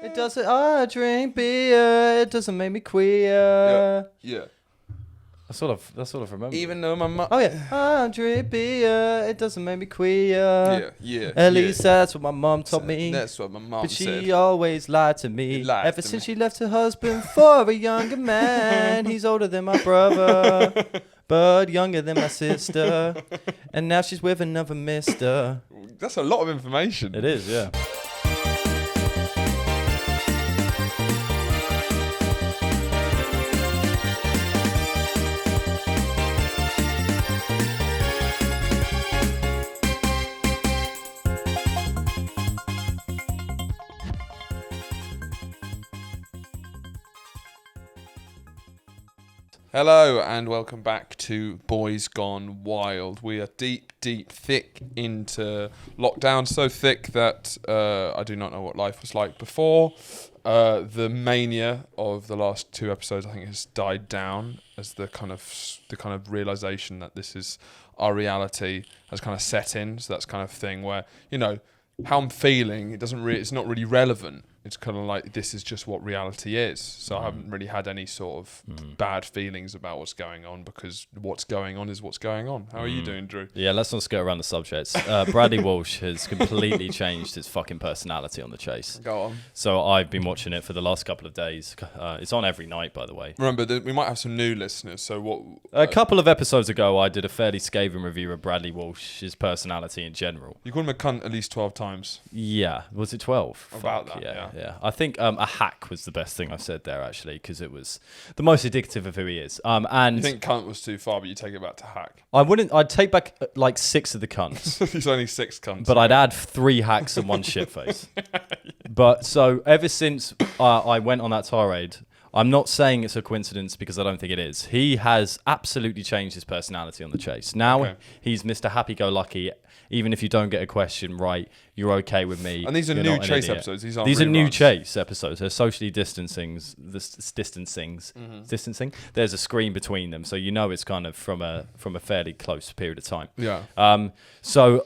It doesn't. I drink beer. It doesn't make me queer. Yeah. That's all I've remembered. Even though my mum. Oh yeah. I drink beer. It doesn't make me queer. Yeah. At least that's what my mum told me. That's what my mum But said. she always lied to me. Ever since me. she left her husband for a younger man. He's older than my brother, but younger than my sister. And now she's with another mister. That's a lot of information. It is, yeah. Hello and welcome back to Boys Gone Wild. We are deep, thick into lockdown. So thick that I do not know what life was like before. The mania of the last two episodes, I think, has died down as the kind of realization that this is our reality has kind of set in. So that's kind of thing where, you know, how I'm feeling, it's not really relevant. It's kind of like, this is just what reality is. So I haven't really had any sort of bad feelings about what's going on, because what's going on is what's going on. How are you doing, Drew? Yeah, let's not skirt around the subjects. Bradley Walsh has completely changed his fucking personality on The Chase. Go on. So I've been watching it for the last couple of days. It's on every night, by the way. Remember, we might have some new listeners. So what? A couple of episodes ago, I did a fairly scathing review of Bradley Walsh's personality in general. You called him a cunt at least 12 times. Yeah. Was it 12? About Fuck, that, yeah. I think a hack was the best thing I said there, actually, because it was the most indicative of who he is. And You think cunt was too far, but you take it back to hack. I'd take back like 6 of the cunts. There's only 6 cunts. But I'd add 3 hacks and 1 shitface. But so ever since I went on that tirade, I'm not saying it's a coincidence, because I don't think it is. He has absolutely changed his personality on The Chase. Now he's Mr. Happy-Go-Lucky. Even if you don't get a question right, you're okay with me. And these are new Chase episodes. These are new Chase episodes. They're socially distancing. There's a screen between them, so you know it's kind of from a fairly close period of time. Yeah. So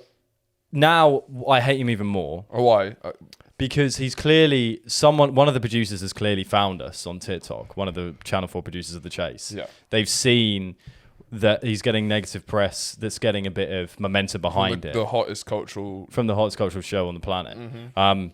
now I hate him even more. Oh, why? Because he's clearly one of the producers has clearly found us on TikTok, one of the Channel 4 producers of The Chase. Yeah. They've seen that he's getting negative press that's getting a bit of momentum behind it. The hottest cultural... From the hottest cultural show on the planet. Mm-hmm.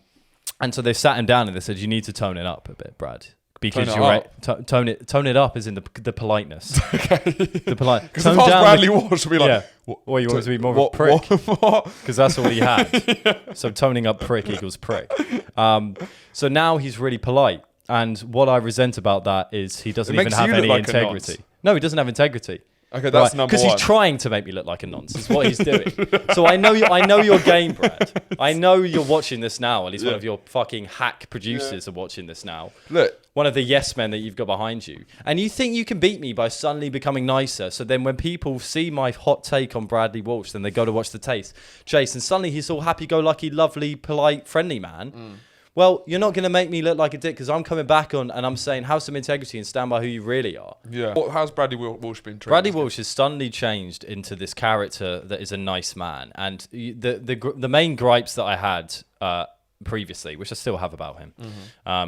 And so they've sat him down and they said, you need to tone it up a bit, Brad. Because tone it up as in the politeness. Okay. The polite. Because if I was Bradley Walsh, would be like... Yeah. Well, you want to be more of a prick. Because that's all he had. Yeah. So toning up prick equals prick. So now he's really polite. And what I resent about that is he doesn't even have any integrity. No, he doesn't have integrity. Okay, that's number one. Because he's trying to make me look like a nonce. Is what he's doing. So I know your game, Brad. I know you're watching this now. At least one of your fucking hack producers are watching this now. Look. One of the yes men that you've got behind you. And you think you can beat me by suddenly becoming nicer. So then when people see my hot take on Bradley Walsh, then they go to watch The Chase. And suddenly he's all happy-go-lucky, lovely, polite, friendly man. Well, you're not going to make me look like a dick, because I'm coming back on and I'm saying have some integrity and stand by who you really are. Yeah. How's Bradley Walsh been treated? Bradley Walsh has suddenly changed into this character that is a nice man. And the main gripes that I had previously, which I still have about him,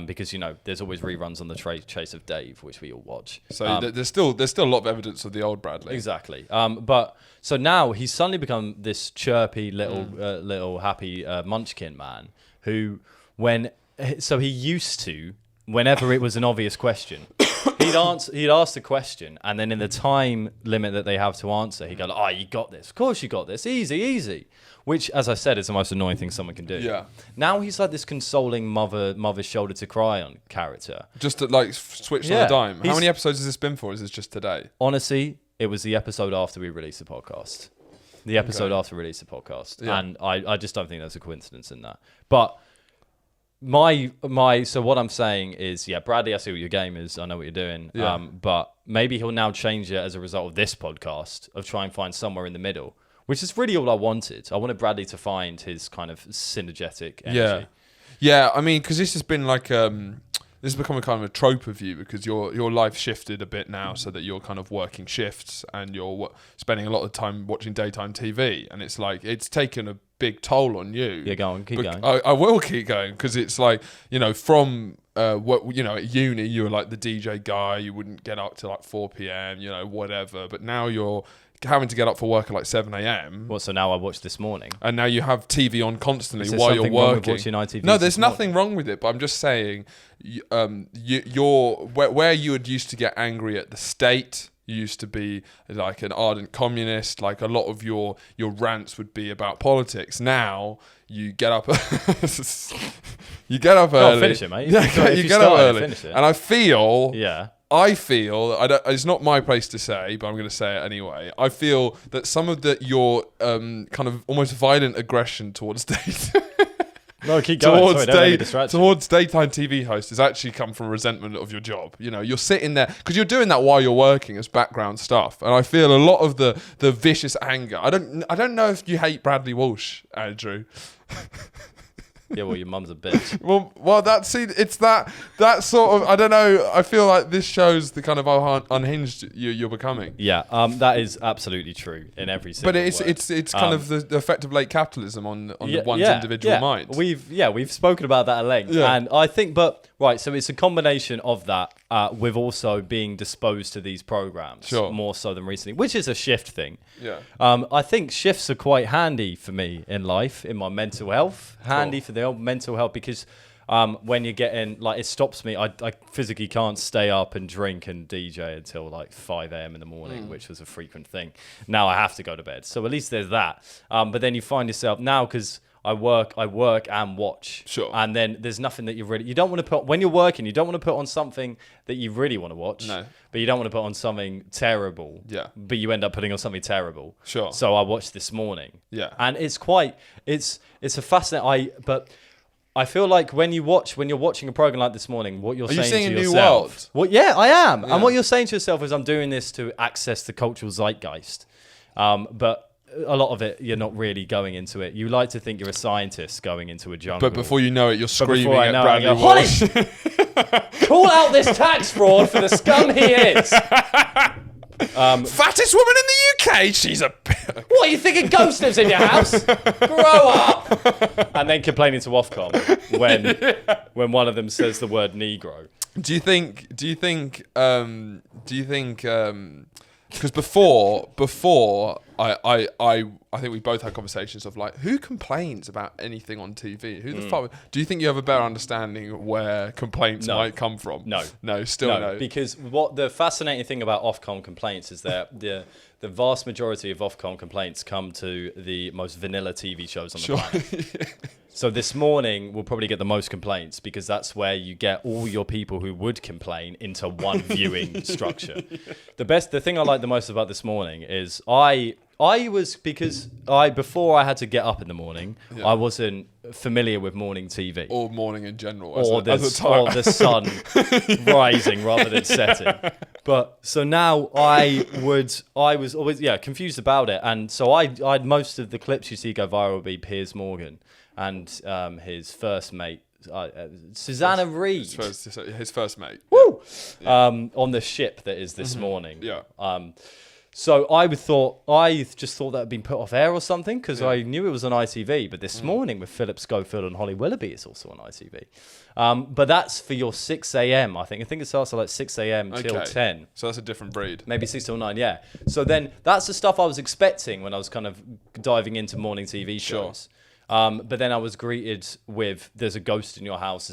because, you know, there's always reruns on the Chase of Dave, which we all watch. So there's still a lot of evidence of the old Bradley. Exactly. But so now he's suddenly become this chirpy little happy munchkin man who... he used to, whenever it was an obvious question, he'd ask the question, and then in the time limit that they have to answer, he'd go, you got this. Of course you got this. Easy. Which, as I said, is the most annoying thing someone can do. Yeah. Now he's like this consoling mother's shoulder to cry on character. Just to, like, switch on a dime. How many episodes has this been for? Is this just today? Honestly, it was the episode after we released the podcast. Yeah. And I just don't think there's a coincidence in that. But... So what I'm saying is, Bradley, I see what your game is. I know what you're doing. Yeah. But maybe he'll now change it as a result of this podcast, of trying to find somewhere in the middle, which is really all I wanted. I wanted Bradley to find his kind of synergetic energy. Yeah. I mean, because this has been like this is becoming kind of a trope of you because your life shifted a bit now, so that you're kind of working shifts and you're spending a lot of time watching daytime TV, and it's like it's taken a big toll on you. Yeah, go on, keep going. I will keep going because it's like, from what at uni you were like the DJ guy, you wouldn't get up till like 4 p.m, whatever, but now you're having to get up for work at like 7 a.m. Well, so now I watched This Morning. And now you have TV on constantly Is there while you're something wrong with working. watching ITV No, there's this morning? nothing wrong with it, but I'm just saying, you're where you would used to get angry at the state. You used to be like an ardent communist. Like a lot of your rants would be about politics. Now you get up, you get up early. Oh, finish it, mate. Yeah, you get up early, and I feel. It's not my place to say, but I'm going to say it anyway. I feel that some of your kind of almost violent aggression towards No, keep going. Sorry, don't let me distract you. towards daytime TV hosts has actually come from resentment of your job. You're sitting there because you're doing that while you're working as background stuff, and I feel a lot of the vicious anger. I don't know if you hate Bradley Walsh, Andrew. Yeah, well, your mum's a bitch. Well, it's that sort of. I don't know. I feel like this shows the kind of how unhinged you're becoming. Yeah, that is absolutely true in every single. But it's kind of the effect of late capitalism on one's individual mind. We've spoken about that at length, and I think, so it's a combination of that with also being disposed to these programs more so than recently, which is a shift thing. Yeah. I think shifts are quite handy for me in life, in my mental health, handy for the old mental health, because when you're getting, it stops me. I physically can't stay up and drink and DJ until like 5 a.m. in the morning, which was a frequent thing. Now I have to go to bed. So at least there's that. But then you find yourself now, because I work and watch. Sure. And then there's nothing that you don't want to put, when you're working, you don't want to put on something that you really want to watch. No. But you don't want to put on something terrible. Yeah. But you end up putting on something terrible. Sure. So I watched This Morning. Yeah. And it's a fascinating, but I feel like when you're watching a program like This Morning, what you're saying to yourself. Are you seeing a new world? Well, yeah, I am. Yeah. And what you're saying to yourself is, I'm doing this to access the cultural zeitgeist. But a lot of it, you're not really going into it. You like to think you're a scientist going into a jungle. But before you know it, you're screaming at Bradley Walsh. Call out this tax fraud for the scum he is. Fattest woman in the UK. She's a. What, you think a ghost lives in your house? Grow up. And then complaining to Ofcom when one of them says the word Negro. Do you think? Because before I think we both had conversations of like, who complains about anything on TV? Who the fuck? Do you think you have a better understanding of where complaints might come from? No, still no. Because what the fascinating thing about Ofcom complaints is that the vast majority of Ofcom complaints come to the most vanilla TV shows on the planet. So This Morning will probably get the most complaints because that's where you get all your people who would complain into one viewing structure. The thing I like the most about This Morning is before I had to get up in the morning, I wasn't familiar with morning TV. Or morning in general. Or the sun rising rather than setting. But so now I was always confused about it. And so I'd most of the clips you see go viral would be Piers Morgan and his first mate, Susanna Reid. His first mate. Woo! Yeah. On the ship that is This Morning. Yeah. So I just thought that had been put off air or something because I knew it was on ITV. But This Morning with Philip Schofield and Holly Willoughby is also on ITV. But that's for your 6 a.m. I think it starts at like 6 a.m. till 10. So that's a different breed. Maybe 6 till 9, yeah. So then that's the stuff I was expecting when I was kind of diving into morning TV shows. Sure. But then I was greeted with "There's a ghost in your house."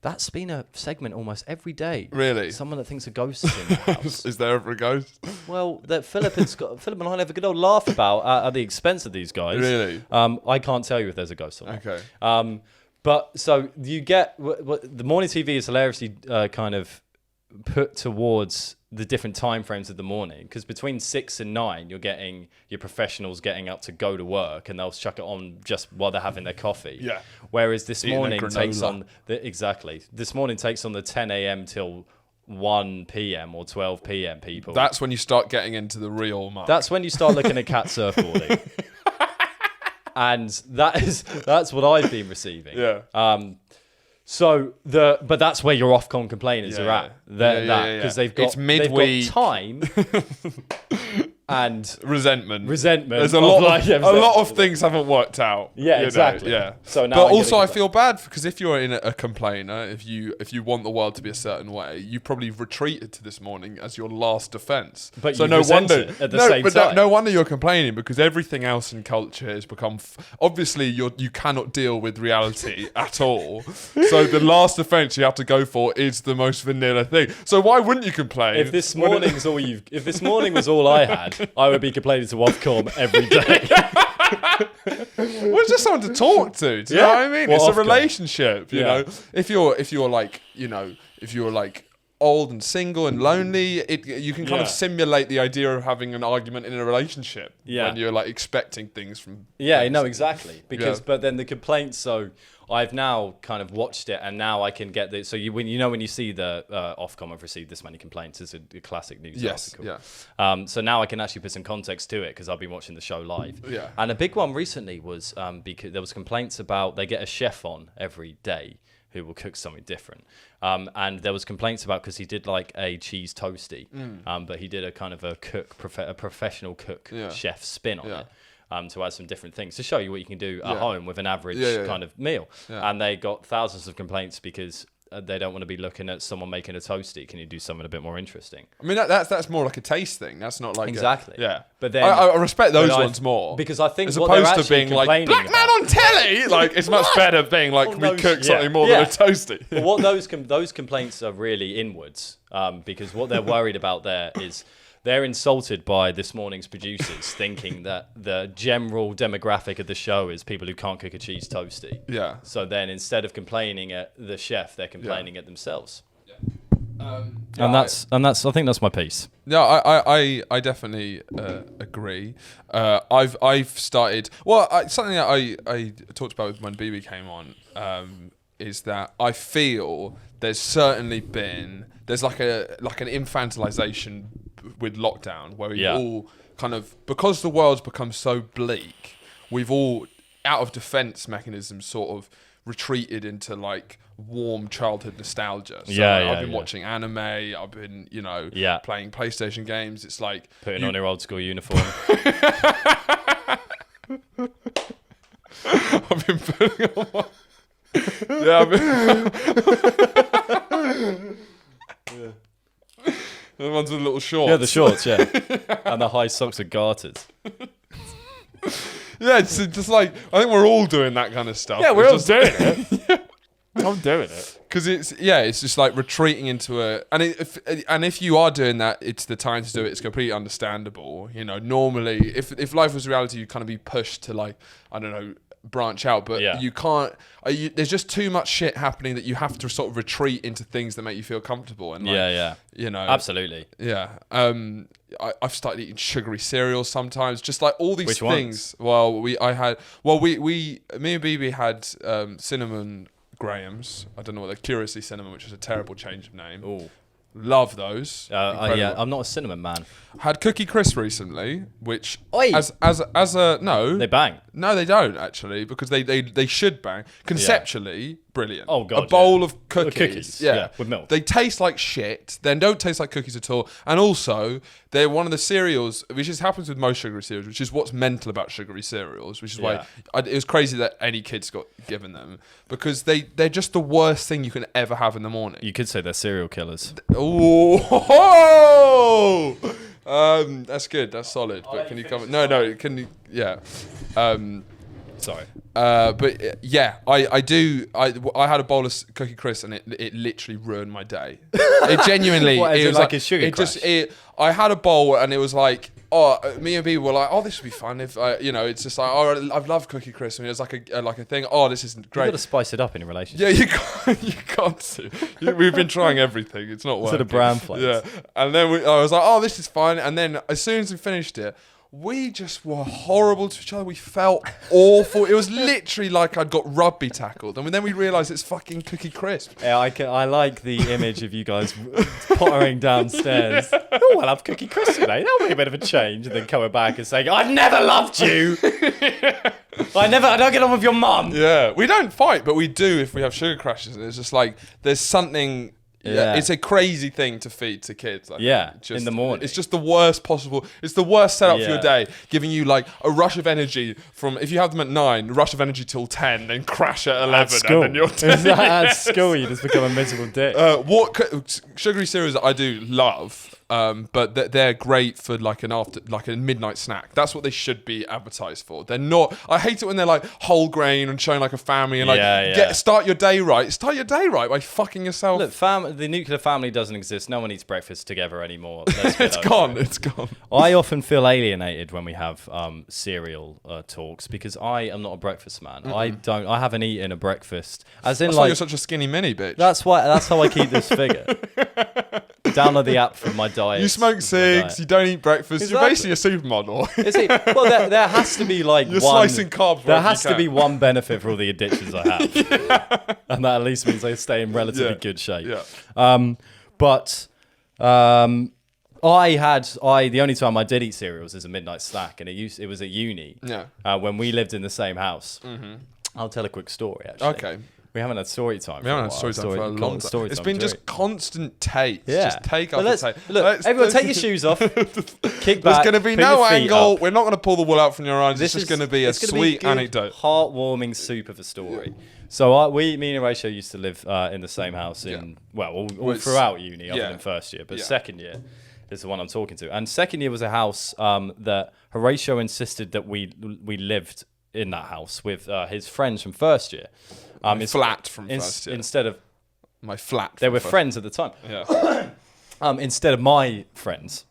That's been a segment almost every day. Really? Someone that thinks a ghost is in your house. Is there ever a ghost? Well, that Philip and I have a good old laugh about at the expense of these guys. Really? I can't tell you if there's a ghost or not. Okay. But so you get the morning TV is hilariously kind of put towards the different time frames of the morning, because between 6 and 9 you're getting your professionals getting up to go to work and they'll chuck it on just while they're having their coffee. Yeah. Whereas This Morning takes on This Morning takes on the 10 a.m. till 1 p.m. or 12 p.m. people. That's when you start getting into the real muck. That's when you start looking at cat surfboarding. And that's what I've been receiving. Yeah. But that's where your Ofcom complainers are at. Because they've got time and resentment. There's a lot of things haven't worked out. Yeah, exactly. Yeah. So now, but also I feel bad because if you're in a complainer, if you want the world to be a certain way, you probably retreated to this morning as your last defense. But so no wonder at the same time. No wonder you're complaining because everything else in culture has become obviously you cannot deal with reality at all. So the last defense you have to go for is the most vanilla thing. So why wouldn't you complain? If this morning was all I had, I would be complaining to Ofcom every day. Well, it's just someone to talk to. Do you know what I mean? It's a relationship. You know, if you're like old and single and lonely, you can kind of simulate the idea of having an argument in a relationship when you're like expecting things from. Yeah, no, exactly. But then the complaints. So I've now kind of watched it, and now I can get the. So when you see the Ofcom have received this many complaints, it's a classic news article. Yeah. So now I can actually put some context to it because I've been watching the show live. Yeah. And a big one recently was because there was complaints about they get a chef on every day who will cook something different. And there was complaints about because he did like a cheese toasty, but he did a kind of a professional cook chef spin on it. To add some different things to show you what you can do at home with an average kind of meal. Yeah. And they got thousands of complaints because they don't want to be looking at someone making a toasty. Can you do something a bit more interesting? I mean, that's more like a taste thing. That's not like exactly. But then I respect those ones more because I think as what opposed to being like black man on telly. Like it's much better being like we cook something more than a toasty. But what those complaints are really inwards because what they're worried about there is. They're insulted by this morning's producers thinking that the general demographic of the show is people who can't cook a cheese toasty. Yeah. So then instead of complaining at the chef, they're complaining at themselves. Yeah. I think that's my piece. No, I definitely agree. I've started. Well, something that I talked about when BB came on is that I feel there's like an infantilization with lockdown where we all kind of because the world's become so bleak, we've all out of defense mechanisms sort of retreated into like warm childhood nostalgia. So I've been watching anime, I've been, playing PlayStation games. It's like putting on your old school uniform. I've been putting on my the ones with the little shorts. Yeah, the shorts, and the high socks with garters. Yeah, it's just like I think we're all doing that kind of stuff. Yeah, we're all doing it. I'm doing it because it's just like retreating into if you are doing that, it's the time to do it. It's completely understandable. Normally, if life was reality, you'd kind of be pushed to like I don't know. Branch out, but you can't. There's just too much shit happening that you have to sort of retreat into things that make you feel comfortable. And absolutely. Yeah. I've started eating sugary cereals sometimes, just like all these Which things. Ones? Me and BB had cinnamon grahams. I don't know what they're. Curiously cinnamon, which is a terrible change of name. Ooh. Love those. I'm not a cinnamon man. Had Cookie Crisp recently, which Oi. as a no, they bang. No, they don't actually, because they should bang. Conceptually, brilliant. Oh god, a bowl of cookies, with milk. They taste like shit, then don't taste like cookies at all, and also they're one of the cereals, which just happens with most sugary cereals, which is what's mental about sugary cereals, which is why it was crazy that any kids got given them, because they're just the worst thing you can ever have in the morning. You could say they're serial killers. Oh. That's good. That's solid. But can you comment? No. Can you? Yeah. Sorry. But yeah, I do. I had a bowl of Cookie Crisp and it literally ruined my day. It genuinely. It was like a sugar crash. I had a bowl and it was like, me and people were like, this would be fun if it's just like, I've loved Cookie Crisp and it was like a thing. This isn't great. You've got to spice it up in a relationship. Yeah, you got to. We've been trying everything. It's not working. Sort of brown flakes. Yeah, and then I was like, this is fine. And then as soon as we finished it, we just were horrible to each other. We felt awful. It was literally like I'd got rugby tackled. And then we realised it's fucking Cookie Crisp. Yeah, I like the image of you guys pottering downstairs. I'll have Cookie Crisp today. That'll be a bit of a change. And then coming back and saying, I've never loved you. I don't get on with your mum. Yeah, we don't fight, but we do if we have sugar crashes. It's just like there's something. Yeah, it's a crazy thing to feed to kids. In the morning. It's just the worst possible. It's the worst setup for your day, giving you like a rush of energy from if you have them at 9, rush of energy till 10, then crash at 11, and then you're at school. You just become a miserable dick. Sugary cereals I do love. But they're great for like a midnight snack. That's what they should be advertised for. They're not. I hate it when they're like whole grain and showing like a family and start your day right. Start your day right by fucking yourself. Look, the nuclear family doesn't exist. No one eats breakfast together anymore. It's gone. It's gone. I often feel alienated when we have cereal talks because I am not a breakfast man. I haven't eaten a breakfast. As in, that's why you're such a skinny mini bitch. That's how I keep this figure. Download the app from my diet. You smoke cigs, you don't eat breakfast. Exactly. You're basically a supermodel. Is it? Well, there has to be like you're slicing carbs. There has to be one benefit for all the addictions I have, and that at least means I stay in relatively good shape. Yeah. The only time I did eat cereals is a midnight snack, and it was at uni. Yeah. When we lived in the same house. Mm-hmm. I'll tell a quick story. Actually. Okay. We haven't had story time. We haven't had story time for a long time. It's been just constant takes. Yeah. Just take after take. Look, everyone take your shoes off. Kick back. There's going to be no angle. We're not going to pull the wool out from your eyes. It's just going to be a sweet anecdote. Heartwarming soup of a story. So me and Horatio used to live in the same house all throughout uni, other than first year. But second year is the one I'm talking to. And second year was a house that Horatio insisted that we lived in that house with his friends from first year. Flat from first year. Instead of my flat. They were friends at the time. Yeah. Instead of my friends,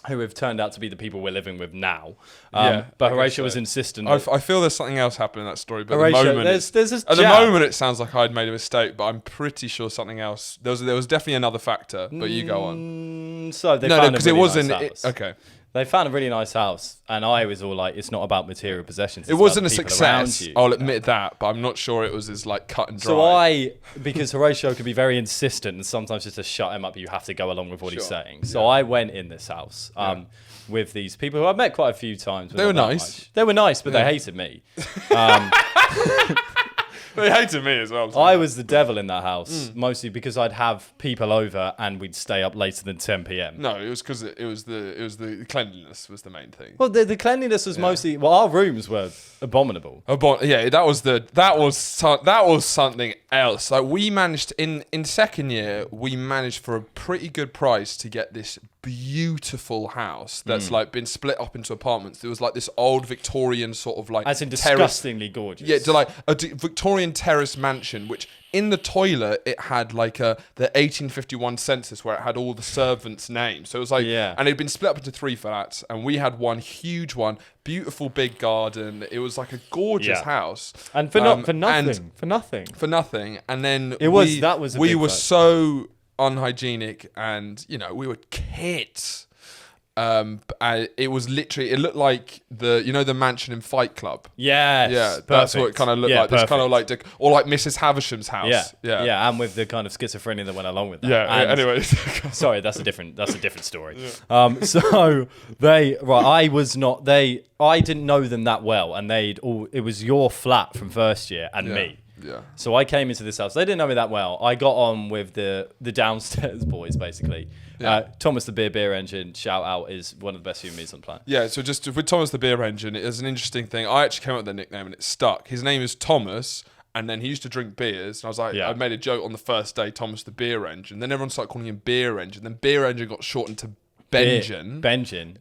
who have turned out to be the people we're living with now. But Horatio was insistent. I feel there's something else happening in that story. But Horatio, at the moment, the moment, it sounds like I'd made a mistake. But I'm pretty sure something else. There was definitely another factor. But you go on. So they found a really nice house. Okay. They found a really nice house, and I was all like, "It's not about material possessions." It wasn't a success. I'll admit that, but I'm not sure it was as like cut and dry. So because Horatio could be very insistent, and sometimes just to shut him up, you have to go along with what he's saying. So I went in this house with these people who I've met quite a few times. They were nice. They were nice, but they hated me. They hated me as well. I was the devil in that house, mostly because I'd have people over and we'd stay up later than 10 p.m. No, it was because it was the cleanliness was the main thing. Well, the cleanliness was mostly. Well, our rooms were abominable. That was something else. Like we managed in second year, we managed for a pretty good price to get this beautiful house that's like been split up into apartments. There was like this old Victorian sort of like as in disgustingly gorgeous. Yeah, like a Victorian terrace mansion, which in the toilet it had like the 1851 census where it had all the servants' names. So it was like, and it'd been split up into 3 flats, and we had one huge one, beautiful big garden. It was like a gorgeous house, and for nothing. And then we were so unhygienic, and we were kids. It was literally. It looked like the mansion in Fight Club. Yes, yeah, that's what it kind of looked like. It's kind of like or like Mrs. Havisham's house. Yeah, and with the kind of schizophrenia that went along with that. Yeah. Anyway, sorry, that's a different story. Yeah. I didn't know them that well, and it was your flat from first year and me. Yeah. So I came into this house. They didn't know me that well. I got on with the downstairs boys, basically. Yeah. Thomas the Beer Engine, shout out, is one of the best human beings on the planet. Yeah, so just with Thomas the Beer Engine, it is an interesting thing. I actually came up with the nickname and it stuck. His name is Thomas, and then he used to drink beers. And I was like, I made a joke on the first day, Thomas the Beer Engine. Then everyone started calling him Beer Engine. Then Beer Engine got shortened to Benjin.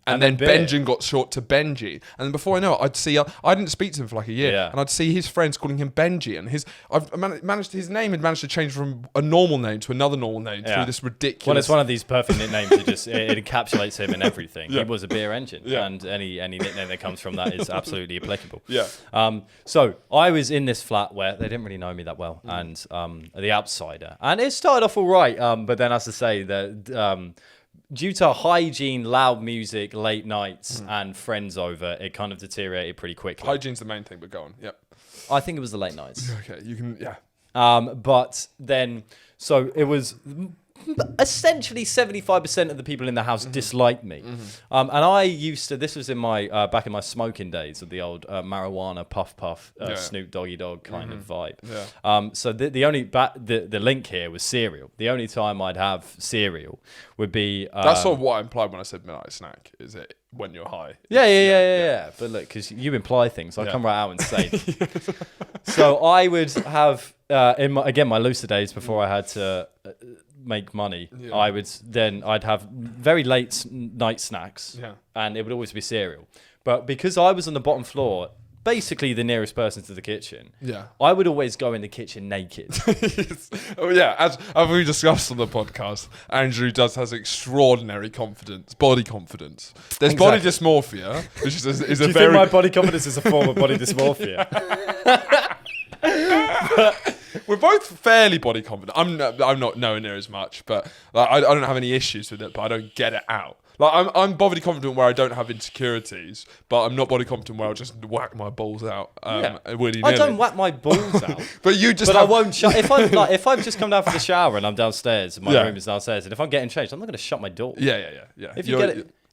And then Benjin got short to Benji. And then before I know it, I'd see, I didn't speak to him for like a year. Yeah. And I'd see his friends calling him Benji. And his name had managed to change from a normal name to another normal name through this ridiculous. Well, it's one of these perfect nicknames. It encapsulates him in everything. Yeah. He was a beer engine. Yeah. And any nickname that comes from that is absolutely applicable. Yeah. So I was in this flat where they didn't really know me that well. And the outsider. And it started off all right. But then, as I say, due to hygiene, loud music, late nights, and friends over, it kind of deteriorated pretty quickly. Hygiene's the main thing, but go on. Yep. I think it was the late nights. Okay, you can, But then, so it was essentially 75% of the people in the house disliked me. And I used to, this was in my, back in my smoking days of the old marijuana puff, Snoop Doggy Dogg kind of vibe. Yeah. So the only, the link here was cereal. The only time I'd have cereal would be... That's sort of what I implied when I said midnight snack, is it when you're high? Yeah. But look, because you imply things, so I come right out and say them. So I would have, in my looser days before I had to make money, I'd have very late night snacks, and it would always be cereal. But because I was on the bottom floor, basically the nearest person to the kitchen, I would always go in the kitchen naked. Oh yeah, as we discussed on the podcast, Andrew has extraordinary confidence, body confidence. There's body dysmorphia, which is Do you think my body confidence is a form of body dysmorphia? We're both fairly body confident. I'm not nowhere near as much, but like, I don't have any issues with it, but I don't get it out. Like I'm body confident where I don't have insecurities, but I'm not body confident where I'll just whack my balls out. Willy-nilly. I don't whack my balls out. But you just. But I won't shut. If I've just come down from the shower and I'm downstairs, and my room is downstairs, and if I'm getting changed, I'm not going to shut my door. Yeah.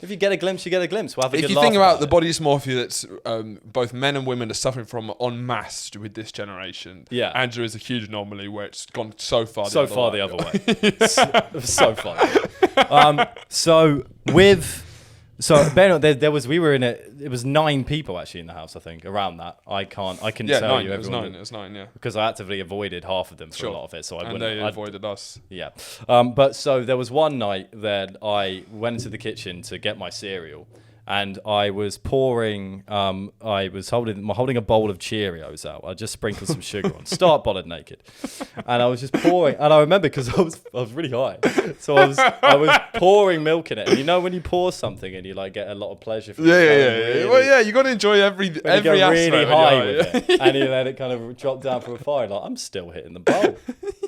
If you get a glimpse, you get a glimpse. We'll have a good If you think about the body dysmorphia that's both men and women are suffering from en masse with this generation, Andrew is a huge anomaly where it's gone so far the other way. So far. We were in it. It was 9 people actually in the house. I think around that. I couldn't tell you everyone. It was 9. Yeah. Because I actively avoided half of them for a lot of it. So they avoided us. Yeah. But so there was one night that I went into the kitchen to get my cereal, and I was pouring. I was holding a bowl of Cheerios out. I just sprinkled some sugar on. Start bothered naked, and I was just pouring. And I remember because I was really high, so I was pouring milk in it. And you know when you pour something and you like get a lot of pleasure from it. Well, yeah, you got to enjoy every aspect. Really high with it, and you let it kind of drop down from afar. Like I'm still hitting the bowl.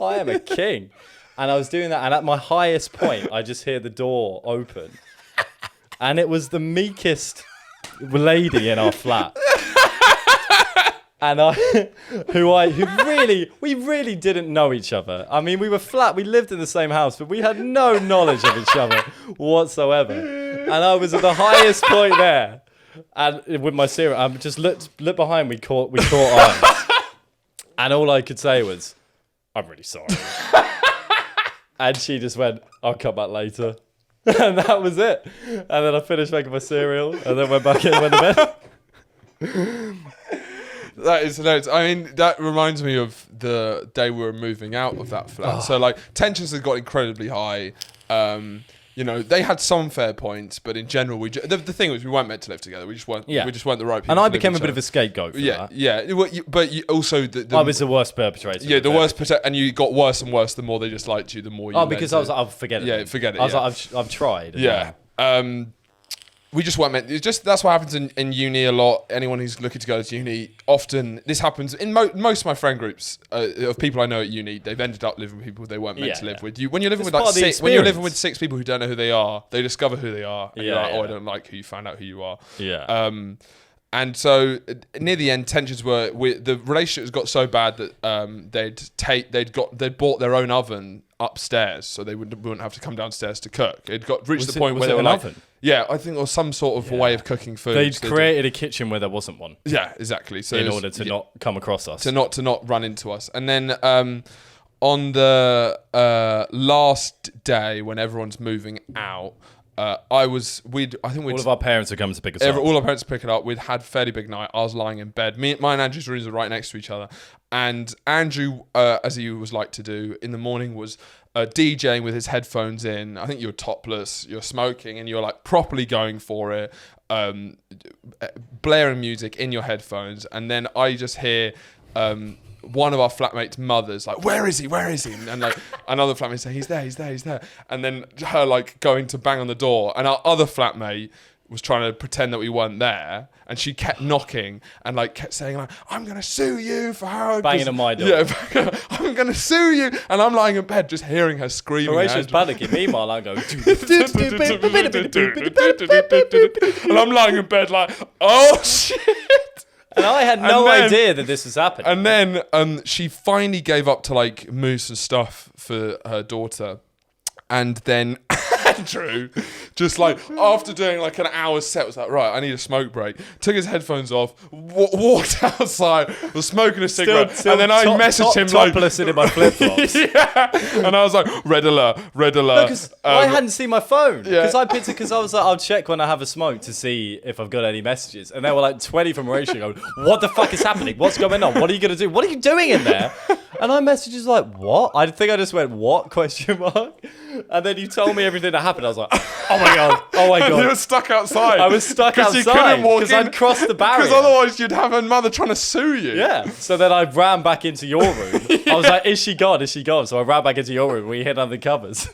I am a king, and I was doing that. And at my highest point, I just hear the door open. And it was the meekest lady in our flat. And we really didn't know each other. I mean, we were flat, we lived in the same house, but we had no knowledge of each other whatsoever. And I was at the highest point there. And with my cereal, I just looked behind, we caught eyes. And all I could say was, I'm really sorry. And she just went, I'll come back later. And that was it. And then I finished making my cereal and then went back in and went to bed. That is hilarious. I mean, that reminds me of the day we were moving out of that flat. So, like, tensions had got incredibly high. You know, they had some fair points, but in general, the thing was we weren't meant to live together. We just weren't the right people. And I became a bit of a scapegoat for that. Yeah. But also... I was the worst perpetrator. Yeah, the worst and you got worse and worse the more they disliked you, the more you... because I was like, forget it. Yeah, forget it. I was like, I've tried. Yeah. We just weren't meant... That's what happens in uni a lot. Anyone who's looking to go to uni, often... This happens in most of my friend groups of people I know at uni. They've ended up living with people they weren't meant to live with. When you're living with 6 people who don't know who they are, they discover who they are. And you're like, I don't like who you found out who you are. Yeah. And so near the end, tensions were... the relationship got so bad that they'd bought their own oven upstairs, so they wouldn't have to come downstairs to cook. It reached the point where they were like... Oven? Yeah, I think it was some sort of way of cooking food. They'd created a kitchen where there wasn't one. Yeah, exactly. So in order to not come across us. To not run into us. And then on the last day when everyone's moving out, all of our parents are coming to pick us up. All our parents pick it up. We'd had a fairly big night. I was lying in bed. Mine and Andrew's rooms were right next to each other. And Andrew, as he was like to do in the morning, was DJing with his headphones in. I think you're topless, you're smoking, and you're like properly going for it, blaring music in your headphones. And then I just hear one of our flatmates' mothers like, where is he? And like another flatmate say, he's there. And then her like going to bang on the door, and our other flatmate was trying to pretend that we weren't there, and she kept knocking and like kept saying like, I'm gonna sue you for her banging on my door. Yeah, I'm gonna sue you, and I'm lying in bed just hearing her screaming. Horatius panicking. Meanwhile, I go, and I'm lying in bed like, oh shit. And I had no idea that this was happening. And then she finally gave up to like move some stuff for her daughter. And then Andrew, just like after doing like an hour's set, was like, right, I need a smoke break. Took his headphones off, walked outside, was smoking a cigarette, and then I messaged him like, topless in my flip flops. yeah, and I was like, red alert. Because I hadn't seen my phone. Because I was like, I'll check when I have a smoke to see if I've got any messages. And there were like 20 from Rachel going, what the fuck is happening? What's going on? What are you going to do? What are you doing in there? And I messaged like, what? I think I just went, what? Question mark. And then you told me everything that happened. I was like, oh my God. You were stuck outside. I was stuck outside. You couldn't walk because I'd crossed the barrier. Because otherwise you'd have a mother trying to sue you. Yeah. So then I ran back into your room. I was like, is she gone? Is she gone? So I ran back into your room. We hid under the covers.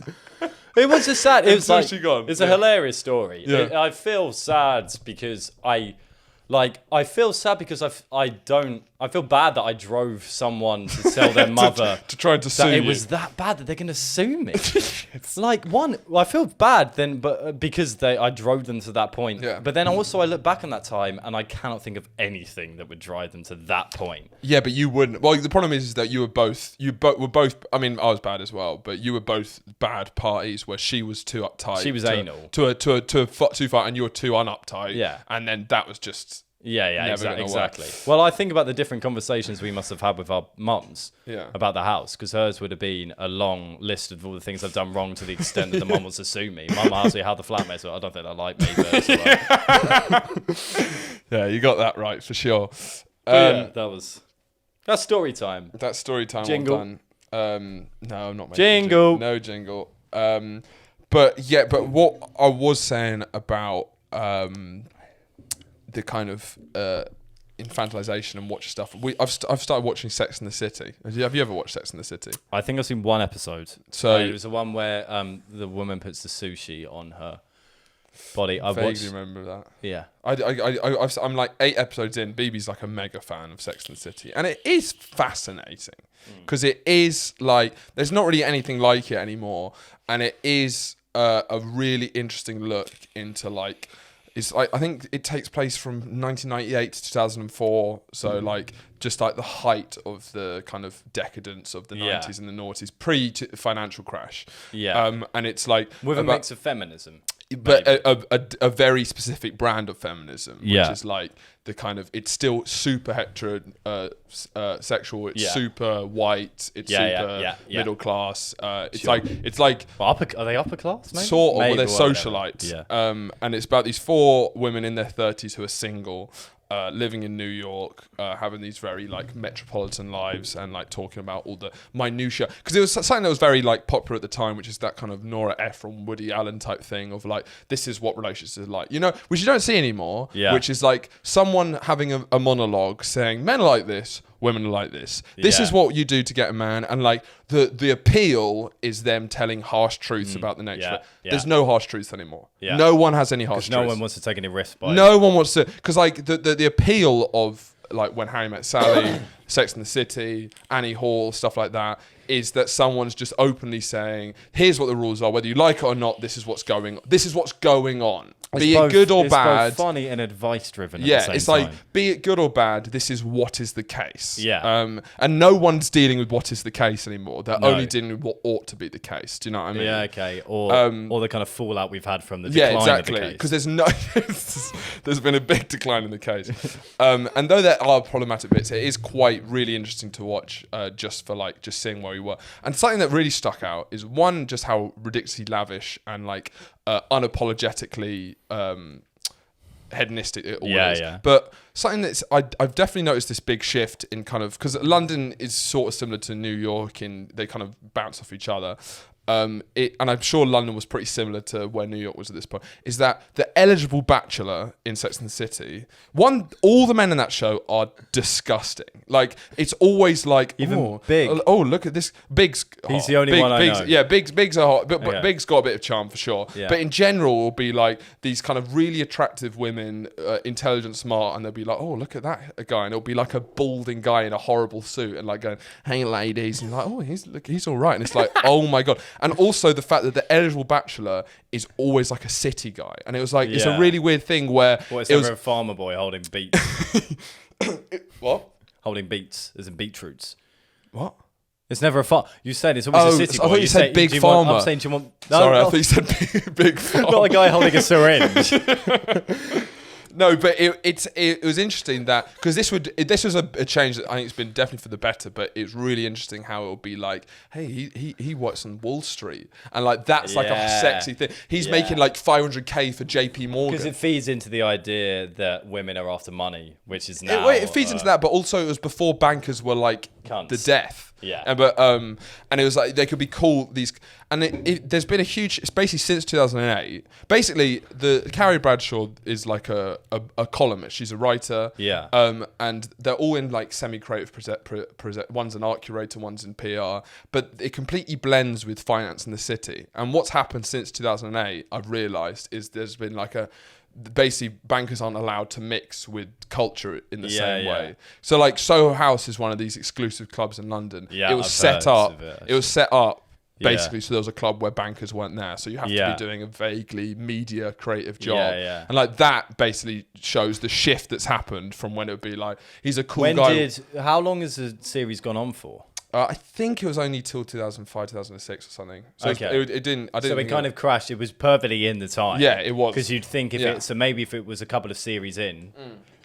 It was just sad. It was like, it's a hilarious story. Yeah. I feel sad because I feel bad that I drove someone to tell their mother to try to sue you. It was that bad that they're going to sue me. I feel bad then, but because I drove them to that point. Yeah. But then also I look back on that time and I cannot think of anything that would drive them to that point. Yeah, but you wouldn't. Well, the problem is that you were both. I mean, I was bad as well, but you were both bad parties where she was too uptight. She was anal too far, and you were too unuptight. Yeah, and then that was just. Yeah, exactly. Well, I think about the different conversations we must have had with our mums about the house, because hers would have been a long list of all the things I've done wrong to the extent that the mum wants to sue me. Mum asked me how the flatmates were. I don't think they like me. But yeah, you got that right for sure. That's story time. That's story time. Jingle. Well done. No, I'm not making jingle. No jingle. But what I was saying about the kind of infantilization and watch stuff. I've started watching Sex and the City. Have you ever watched Sex and the City? I think I've seen one episode. So it was the one where the woman puts the sushi on her body. I vaguely remember that. Yeah. I'm like 8 episodes in. BB's like a mega fan of Sex and the City, and it is fascinating because it is like there's not really anything like it anymore, and it is a really interesting look into like. It's like I think it takes place from 1998 to 2004, so like just like the height of the kind of decadence of the 90s and the noughties, pre-financial crash. Yeah, and it's like with a mix of feminism, but a very specific brand of feminism, which is like the kind of it's still super sexual, it's super white, it's super middle class. It's like are they upper class? Maybe? Sort of, well, they're socialites. Yeah. And it's about these 4 women in their 30s who are single. Living in New York, having these very like metropolitan lives, and like talking about all the minutiae, because it was something that was very like popular at the time, which is that kind of Nora Ephron, Woody Allen type thing of like this is what relationships are like, which you don't see anymore. Yeah. Which is like someone having a monologue saying men are like this, women are like this. This is what you do to get a man, and like the appeal is them telling harsh truths about the nature. There's no harsh truths anymore. Yeah. No one has any harsh truths. No one wants to take any risks by No one wants to, because like the appeal of like When Harry Met Sally, Sex and the City, Annie Hall, stuff like that, is that someone's just openly saying, here's what the rules are, whether you like it or not, this is what's going on. Be it good or bad. It's both funny and advice driven at the same it's time. like, be it good or bad, this is what is the case. Yeah. And no one's dealing with what is the case anymore. They're only dealing with what ought to be the case. Do you know what I mean? Yeah, okay. Or the kind of fallout we've had from the decline of the case. Because there's been a big decline in the case. And though there are problematic bits, it is quite really interesting to watch just for like just seeing where we were. And something that really stuck out is one, just how ridiculously lavish and like unapologetically hedonistic it all is. Yeah. But something that's I've definitely noticed this big shift in kind of, because London is sort of similar to New York in they kind of bounce off each other. And I'm sure London was pretty similar to where New York was at this point, is that the eligible bachelor in Sex and the City, all the men in that show are disgusting. Like, it's always like, even Big. Oh, look at this. Big's He's the only one I know. Yeah, Big's are hot, but Big's got a bit of charm for sure. Yeah. But in general, it'll be like these kind of really attractive women, intelligent, smart, and they'll be like, oh, look at that guy. And it'll be like a balding guy in a horrible suit and like going, hey, ladies. And like, oh, he's all right. And it's like, oh my God. And also the fact that the eligible bachelor is always like a city guy, and it was like it's a really weird thing where it's a farmer boy holding beets. What? Holding beets, as in beetroots. What? It's never a farm. You said it's always a city boy. I thought you said big farmer. I'm saying, do you want... No, Sorry, no. I thought you said big farmer. Not a guy holding a syringe. No, but it was interesting that because this was a change that I think it's been definitely for the better. But it's really interesting how it'll be like, hey, he works on Wall Street, and like that's like a sexy thing. He's making like 500k for JP Morgan because it feeds into the idea that women are after money, which is now. It feeds into that, but also it was before bankers were like cunts. The death. Yeah. And it was like they could be cool. And there's been a huge. It's basically since 2008. Basically, the Carrie Bradshaw is like a columnist. She's a writer. Yeah. And they're all in like semi-creative. One's an art curator, one's in PR. But it completely blends with finance in the city. And what's happened since 2008, I've realised, is there's been like basically bankers aren't allowed to mix with culture in the same way. So like Soho House is one of these exclusive clubs in London. Yeah, it was set up basically so there was a club where bankers weren't there, so you have to be doing a vaguely media creative job. And like that basically shows the shift that's happened from when it would be like he's a cool guy. How long has the series gone on for? I think it was only till 2005, 2006 or something. So it didn't. So it kind of crashed. It was perfectly in the time. Yeah, it was. Because you'd think maybe if it was a couple of series in,